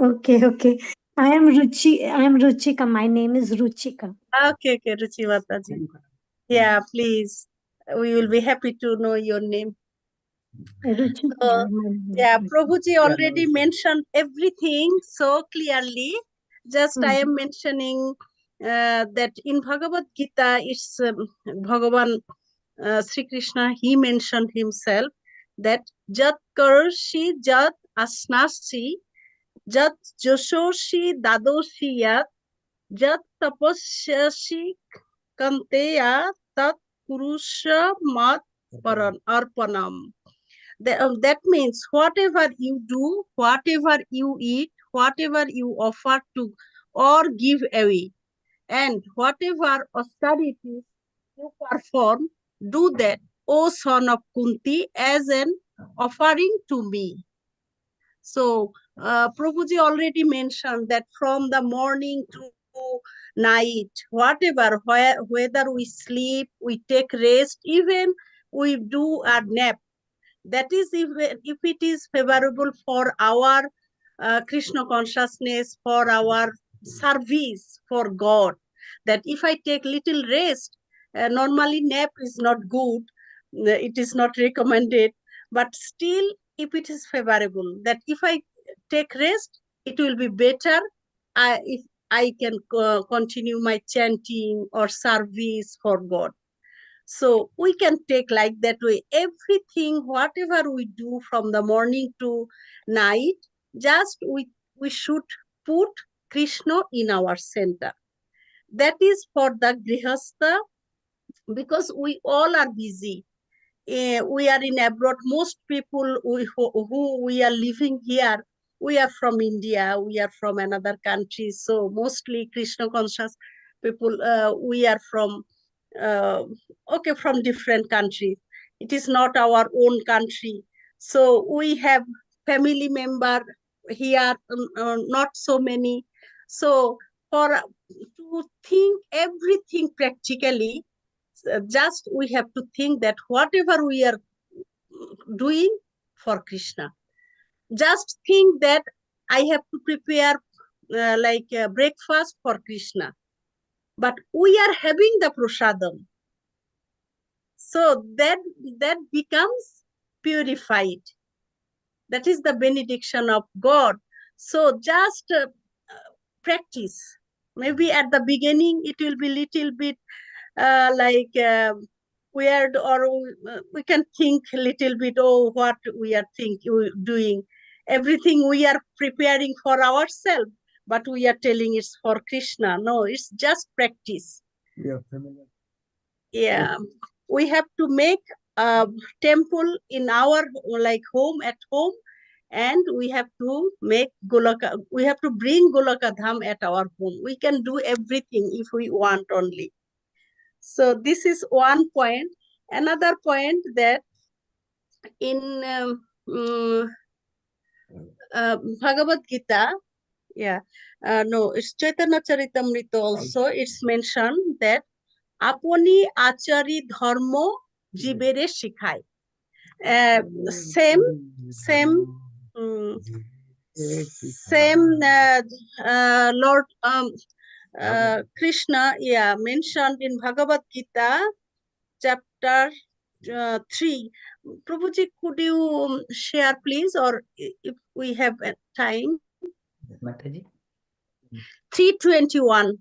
Okay. I am Ruchika. My name is Ruchika. Okay, Ruchi Mataji. Yeah, please. We will be happy to know your name. Ruchika. Yeah, Prabhuji already mentioned everything so clearly. Just I am mentioning that in Bhagavad Gita, it's Bhagavan Sri Krishna, he mentioned himself that Jat Karshi Jat Asnasi Jat Joshoshi Dadoshi Yat Jat Tapasyashi Kanteya Tat Purusha Mat Arpanam. That means whatever you do, whatever you eat, whatever you offer to or give away, and whatever austerities you perform, do that, O son of Kunti, as an offering to me. So, Prabhuji already mentioned that from the morning to night, whatever, whether we sleep, we take rest, even we do a nap, that is if it is favorable for our Krishna consciousness, for our service for God, that if I take little rest, normally nap is not good, it is not recommended, but still if it is favorable, that if I take rest, it will be better if I can continue my chanting or service for God. So we can take like that way everything, whatever we do from the morning to night, just we should put Krishna in our center. That is for the Grihastha, because we all are busy. We are in abroad. Most people who we are living here, we are from India, we are from another country. So mostly Krishna conscious people, we are from from different countries. It is not our own country. So we have family member here, not so many. So to think everything practically, just we have to think that whatever we are doing for Krishna, just think that I have to prepare breakfast for Krishna, but we are having the prasadam. So that becomes purified. That is the benediction of God. So just practice. Maybe at the beginning it will be little bit weird, or we can think a little bit, oh, what we are doing. Everything we are preparing for ourselves, but we are telling it's for Krishna. No, it's just practice. Yeah, familiar. Yeah, we have to make a temple in our home at home, and we have to make Golaka. We have to bring Golaka Dham at our home. We can do everything if we want only. So this is one point. Another point that in Bhagavad Gita, no, it's Chaitanya Charitamrita also, it's mentioned that Aponi Achari Dharmo Jibere Shikhai. Same Lord Krishna, mentioned in Bhagavad Gita, chapter 3. Prabhuji, could you share, please, or if we have time? Mataji. 321.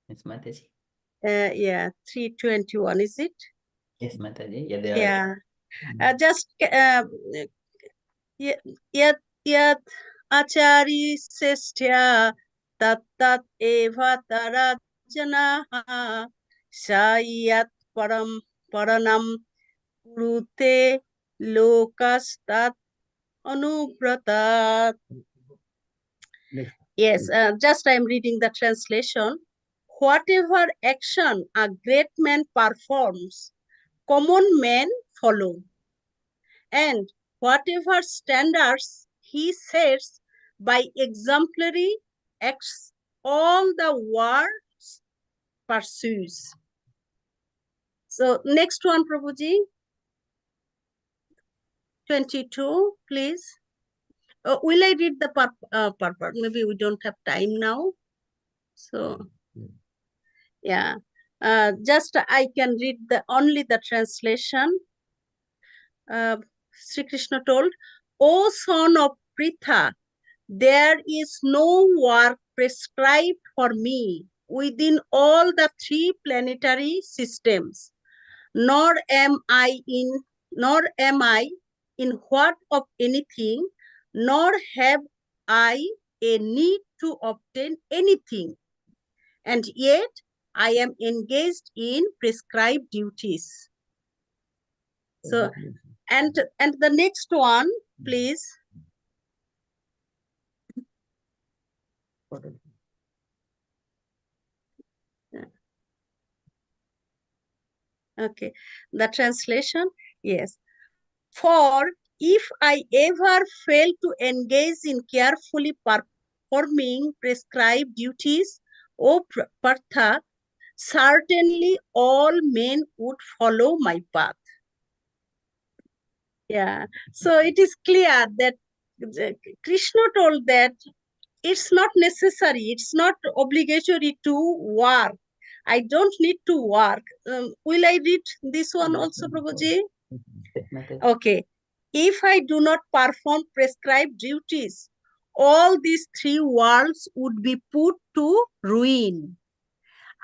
Yes, Mataji. 321, is it? Yes, Mataji. Yeah, there are. Just yat achari sesthya tat eva tarajanaha sayat paranam kurute lokastat anubratat. Yes, just I am reading the translation. Whatever action a great man performs, common men follow. And whatever standards he sets by exemplary acts, all the world pursues. So next one, Prabhuji. 22, please. Will I read the purport? Maybe we don't have time now. So, just I can read only the translation. Sri Krishna told, O son of Pritha, there is no work prescribed for me within all the three planetary systems, nor am I in what of anything, nor have I a need to obtain anything, and yet I am engaged in prescribed duties. So, and the next one, please. Okay, the translation, yes. For if I ever fail to engage in carefully performing prescribed duties, O Partha, certainly all men would follow my path. Yeah, so it is clear that Krishna told that it's not necessary, it's not obligatory to work. I don't need to work. Will I read this one also, Prabhuji? Okay. If I do not perform prescribed duties, all these three worlds would be put to ruin.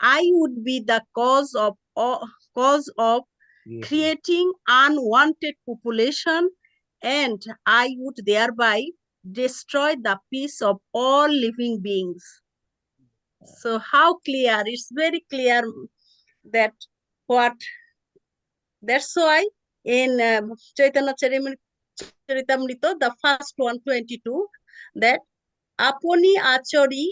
I would be the cause of creating unwanted population, and I would thereby destroy the peace of all living beings. So how clear? It's very clear that what. That's why in Chaitanya Charitamrita, the first 122, that Aponi Achari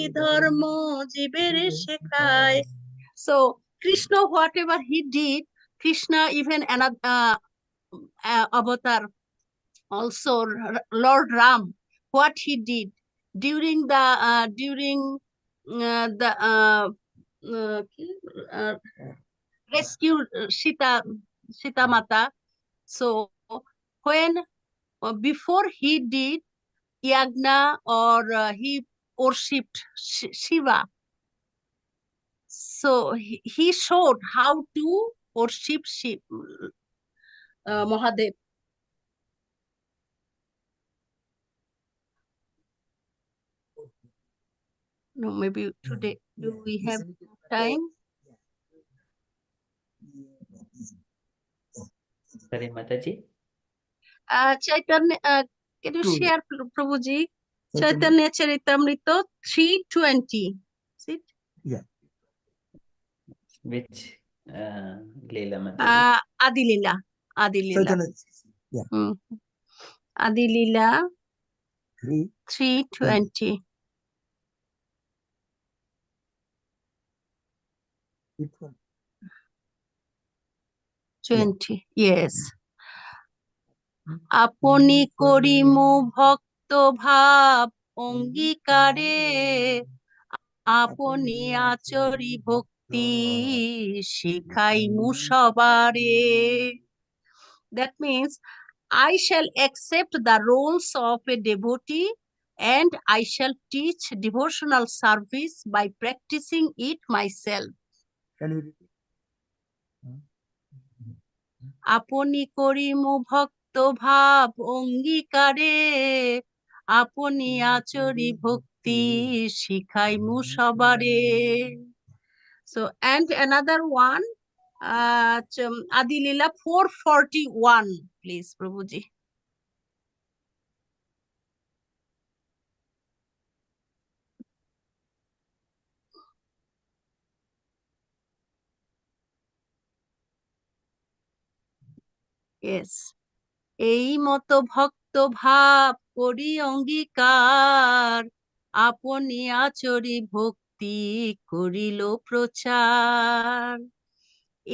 Dharmo Jibere Shekhai. So Krishna, whatever he did, Krishna even another avatar, also Lord Ram, what he did during the rescue Sita Mata. So when before he did yagna or he worshipped Shiva. So he showed how to worship Shiva, Mahadev. No, maybe today. Do we have time? Sorry, Mataji. Chaitanya, can you Two. share, Prabhuji? Chaitanya Charitamrita 320. Is it? Yeah. Which Leela Mataji? Adilila. Adilila. Chaitanya. Yeah. Adilila 3. 320. 20. Yes. আপনি করিমু ভক্ত ভাব অঙ্গীকারে আপনি আচরি ভক্তি শিখাইমু সবারে. That means I shall accept the roles of a devotee and I shall teach devotional service by practicing it myself. Can you repeat? আপনি করিমু ভক্ত ভাব অঙ্গীকারে আপনি আচরি ভক্তি শিখাইমু সবারে. So and another one, Adilila 441, please, Prabhuji. Yes. এই মতো ভক্ত ভাব করি অঙ্গীকার আপনি আচরি ভক্তি করিল প্রচার.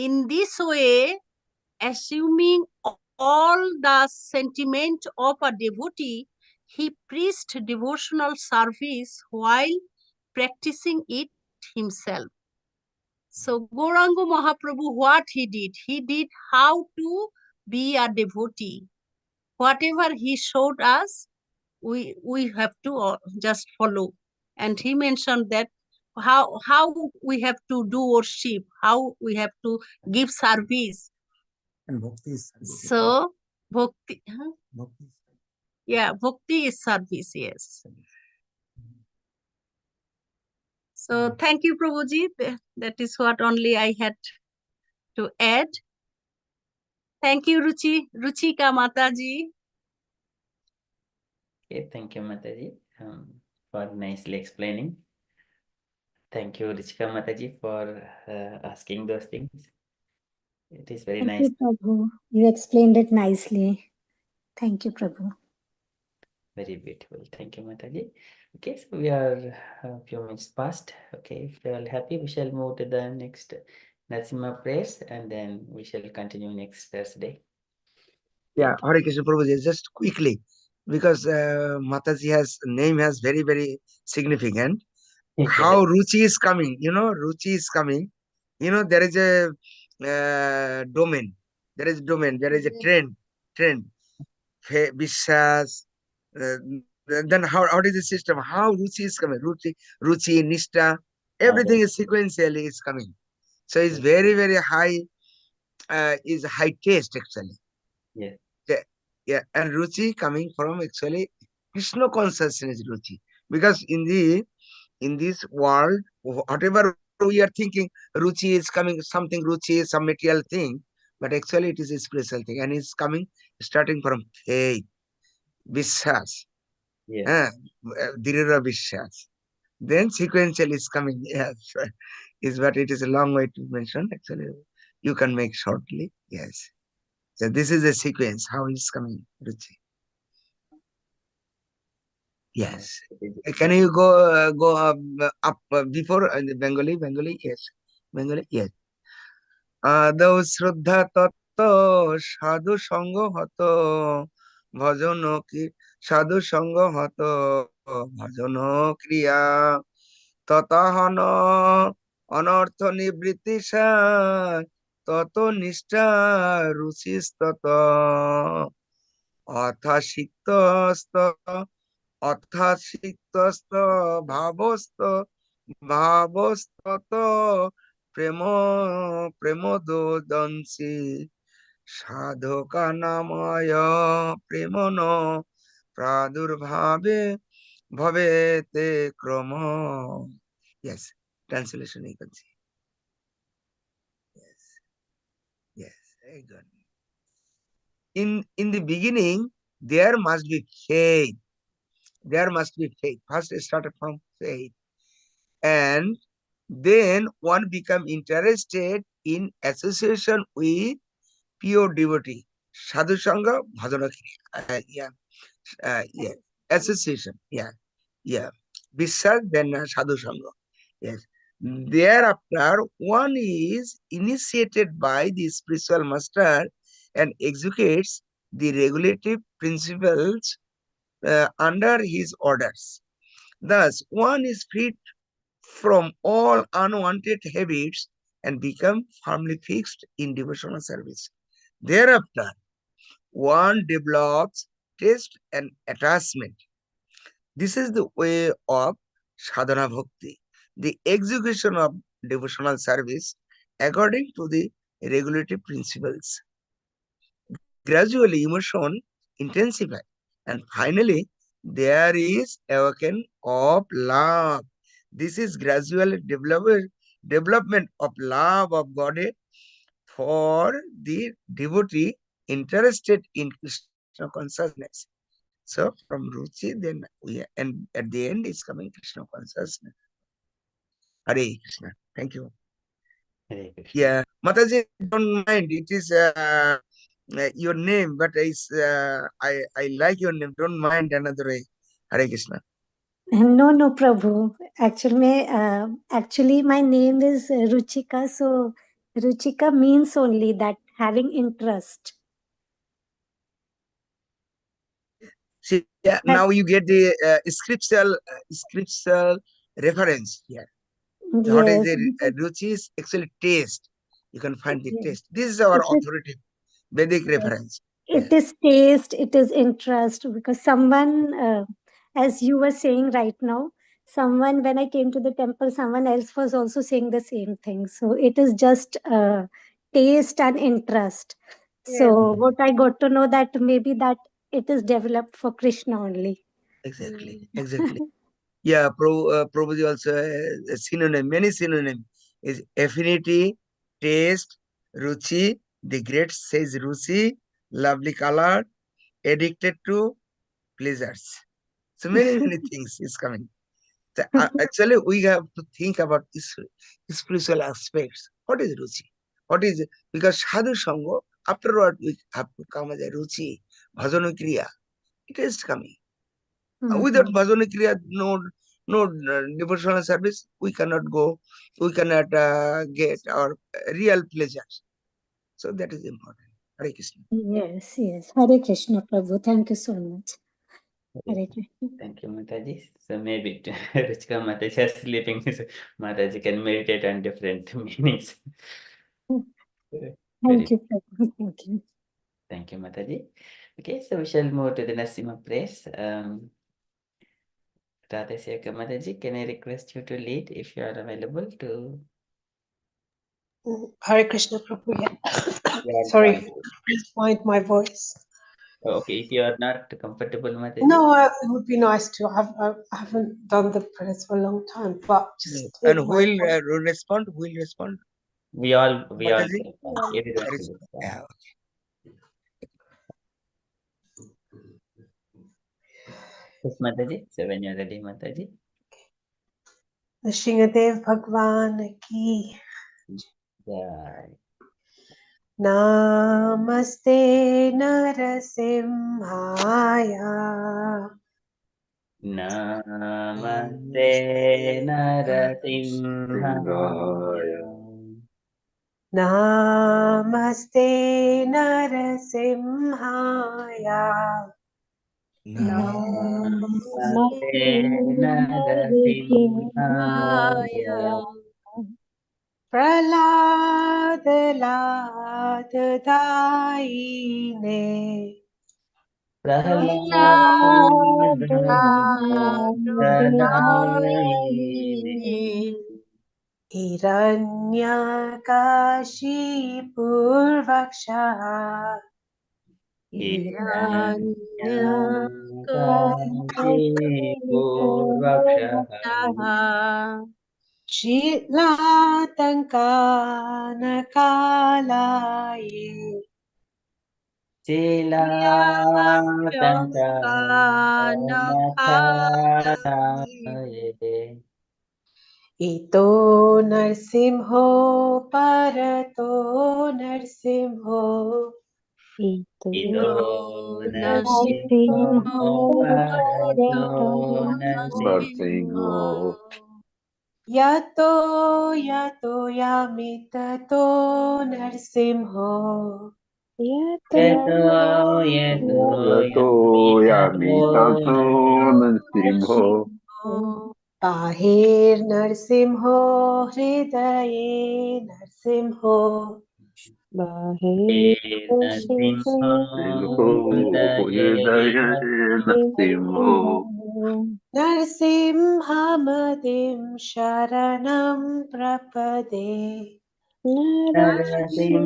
In this way, assuming all the sentiment of a devotee, he preached devotional service while practicing it himself. So Gauranga Mahaprabhu, what he did how to be a devotee. Whatever he showed us, we have to just follow. And he mentioned that how we have to do worship, how we have to give service. And bhakti is service. So bhakti, Bhakti. yeah, bhakti is service. Yes. So thank you, Prabhuji. That is what only I had to add. Thank you, Ruchika Mataji. Okay, thank you, Mataji, for nicely explaining. Thank you, Richika Mataji, for asking those things. It is very Thank nice. you, Prabhu. You explained it nicely. Thank you, Prabhu. Very beautiful. Thank you, Mataji. Okay, so we are a few minutes past. Okay, if you are all happy, we shall move to the next Nasima prayers and then we shall continue next Thursday. Yeah, Hare Krishna Prabhuji, just quickly, because Mataji name has very, very significant. How Ruchi is coming, Ruchi is coming. There is a domain. There is domain. There is a trend. Vishwas. Then how is the system? How Ruchi is coming? Ruchi, Nishta, everything is sequentially is coming. So it's very, very high, is high taste actually. Yes. Yeah, and Ruchi coming from actually Krishna consciousness Ruchi. Because in this world, whatever we are thinking, Ruchi is coming, something Ruchi is some material thing, but actually it is a spiritual thing, and it's coming starting from faith, Vishwas, Yes. Dirira Vishwas. Then sequential is coming, yes, is but it is a long way to mention. Actually, you can make shortly, yes. So this is the sequence, how it's coming, Ruchi. Yes. Can you go up before Bengali? Yes. Bengali, yes. আদৌ শ্রদ্ধা তত্ত্ব সাধু সঙ্গ হত ভজন কি সাধু সঙ্গ হত ভজন ক্রিয়া ততহন অনর্থ নিবৃত্তি তত নিষ্ঠা রুচিস্তত অথাসিক্তস্ত অথাসিক্তস্ত ভাবস্ত ভাবস্তত প্রেম প্রেমোদন্সি সাধকা নাময় প্রেমন প্রাদুর্ভাবে ভবেতে ক্রম. Yes, translation you can see. Yes, yes, very good. In the beginning, there must be faith. There must be faith. First, it started from faith, and then one become interested in association with pure devotee. Sadhu Sangha, Bhajana Kriya. Yeah, association. Yeah. বিশ্বাস, then Sadhu Sangha. Yes. Thereafter, one is initiated by the spiritual master and executes the regulative principles under his orders. Thus, one is freed from all unwanted habits and become firmly fixed in devotional service. Thereafter, one develops taste and attachment. This is the way of sadhana bhakti, the execution of devotional service according to the regulative principles. Gradually, emotion intensifies, and finally, there is awakening of love. This is gradual development of love of God for the devotee interested in Krishna consciousness. So from Ruchi, then and at the end is coming Krishna consciousness. Hare Krishna. Thank you. Hare Krishna. Yeah, Mataji, don't mind. It is your name, but I like your name. Don't mind another way. Hare Krishna. No, Prabhu. Actually, my name is Ruchika. So, Ruchika means only that having interest. See, yeah, now you get the scriptural reference here. What is Yes. the Ruchi is actually taste. You can find the Yes. taste. This is our It is- authoritative Vedic Yes. reference. It is taste, it is interest, because someone, as you were saying right now, someone, when I came to the temple, someone else was also saying the same thing. So it is just taste and interest. So what I got to know that maybe that it is developed for Krishna only. Exactly. Yeah, Prabhuji also a synonym, many synonym is affinity, taste, ruchi. The great says ruchi, lovely color, addicted to pleasures. So many things is coming. So, actually, we have to think about this spiritual aspects. What is ruchi? What is because sadhu sangha, afterward we have to come as a ruchi, bhajana kriya. It is coming. Without bhajana kriya, no devotional service, we cannot go, we cannot get our real pleasures. So that is important. Hare Krishna. Yes. Hare Krishna, Prabhu. Thank you so much. Hare Krishna. Thank you, Mataji. So maybe Ruchika Mataji is sleeping. So Mataji can meditate on different meanings. Thank you, Prabhu. Thank you. Thank you, Mataji. Okay, so we shall move to the Nasima prayers. Radhaseka Mataji, can I request you to lead if you are available to? Hare Krishna Prabhu. Yeah. Yeah, Sorry, fine. please find my voice. Okay, if you are not comfortable, Mataji. No, it would be nice to. I haven't done the prayers for a long time, but just And take who my will voice. respond? Who will respond? We all Mataji? everyone Hare will Krishna. respond. Yeah. Yes, Mataji. So when you're ready, Mataji. Nrsimhadev Bhagwan ki. Jai. Namaste Narasimhaya. Namaste Narasimhaya. Namaste Narasimhaya. Namaste Narasimhaya. Prahlad Lad Daine. Prahlad हिरण्यकाशीपूर्वक्षः पूर्वक्षः शीलातङ्कानकालाये शीलातङ्कानकालये इतो नरसिंहो परतो नरसिंहो इदो नरसिंहो नरसिंहो भरतो नरसिंहो यतो यतो यामिततो नरसिंहो यतो यतो यतो यामि ततो नरसिंहो बाहिर्नरसिंहो हृदये नरसिंहो नरसिंहो सिंहो हृदये हृदय नरसिंहो नरसिंहमदिं शरणं प्रपदे नरसिंहमदिं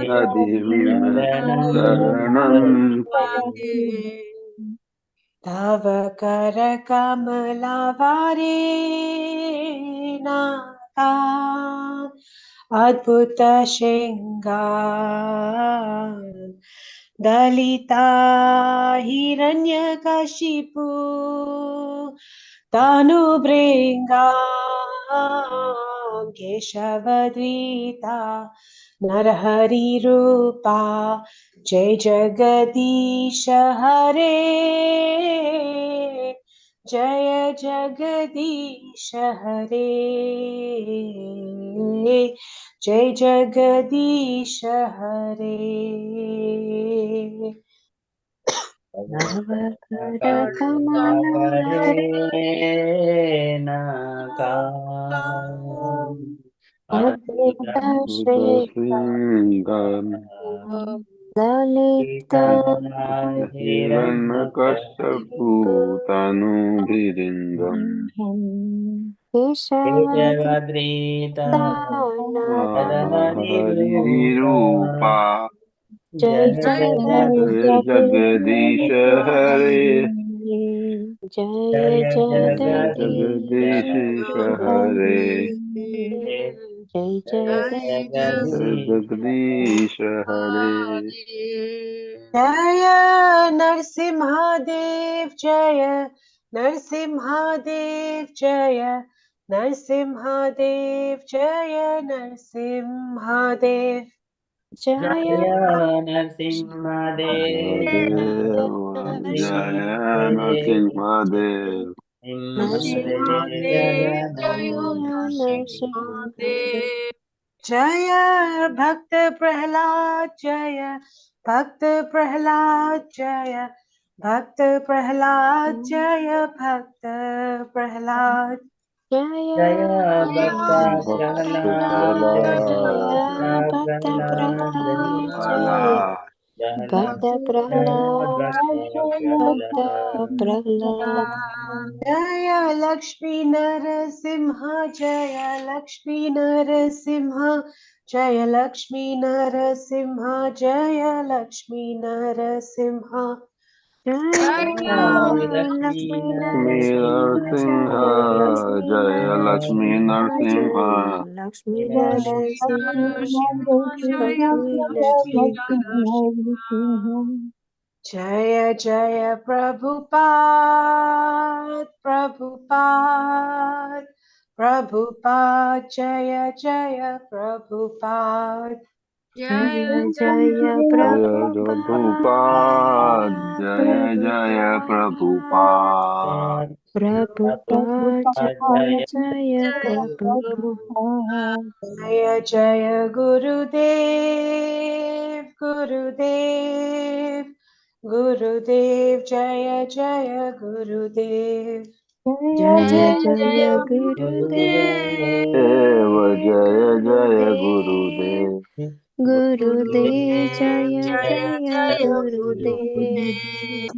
नदीं शरणं शरणं तव करकमलवारे नाका अद्भुतशृङ्गार दलिता हिरण्यकशिपु तनुभृङ्गा केशवद्वीता नरहरिरूपा जय जगदीश हरे जय जगदीश हरे जय जगदीश हरे नाका शृङ्गान् ललिता हिरण्यकश्यपु तनुभृङ्गम् केशवद्रीता हरिरूपा जय जय जगदीश हरे जय जय जगदीश जगदीश हरे जय जय जगदीश जगदीश हरे जय नरसिंहदेव जय नरसिंहदेव जय नरसिंहदेव जय नरसिंहदेव जय नरसिंहदेव जय नरसिंहदेव सिंहदेव जय नरसिंहदेव जय भक्त प्रहलाद जय भक्त प्रहलाद जय भक्त प्रहलाद जय भक्त प्रहलाद जय भक्त प्रहलाद जय भक्त प्रहलाद जय प्रहलाद भक्त प्रहलाद जय लक्ष्मी नरसिंह जय लक्ष्मी नरसिंह जय लक्ष्मी नरसिंह जय लक्ष्मी नरसिंह लक्ष्मी लक्ष्मी नरसिंह जय लक्ष्मी नरसिंह लक्ष्मी जय जय प्रभुपाद प्रभुपाद प्रभुपाद जय जय प्रभुपाद जय जय प्रभुपाद जय जय प्रभुपाद प्रभुपाद जय जय प्रभुपाद जय जय गुरुदेव गुरुदेव गुरुदेव जय जय गुरुदेव जय जय गुरुदेव देव जय जय गुरुदेव Gurudev Jaya Jaya Gurudev.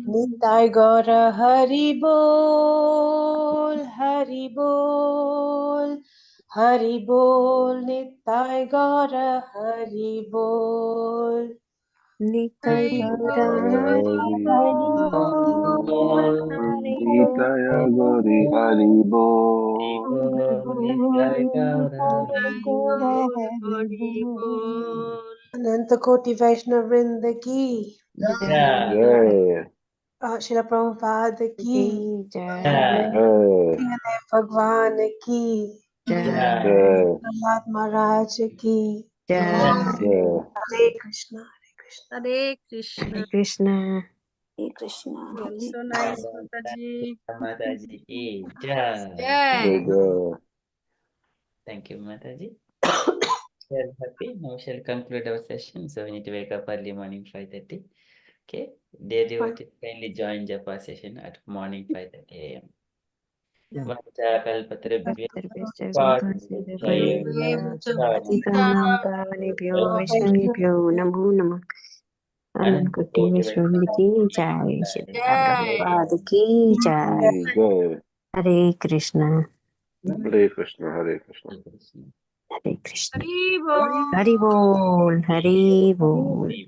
Nitai Gaura Hari Bol, Hari Bol, Hari Bol, Nitai Gaura Hari Bol. Nitai Gaura Hari Bol, Hari Nitaya Gauri Hari Bol. Ananta Koti Vaishnav Vrinda ki, Jai. Srila Prabhupada ki, Jai. Jai. Sringadev Bhagwan ki, Jai. Jai. Prahlad Maharaj ki. Jai. Jai. Hare Krishna, Hare Krishna. Hare Krishna. Hare Krishna. Hare Krishna. That's so nice, Mataji. Mataji ki jai. Jai. Jai. Jai. Thank you, Mataji. We're happy. Now we shall conclude our session. So we need to wake up early morning 5:30. Okay. Dear devotees, kindly join Japa session at morning 5:30 a.m. Patitanam Pavanebhyo Vaishnavebhyo Namo Namah. Anand Koti Vaishnavendra ki jai. Shri Prabhupada ki jai. Jai. Hare Krishna. Hare Krishna. Hare Krishna. Hare Krishna. Hari Bol. Hari Bol. Hari Bol. Hari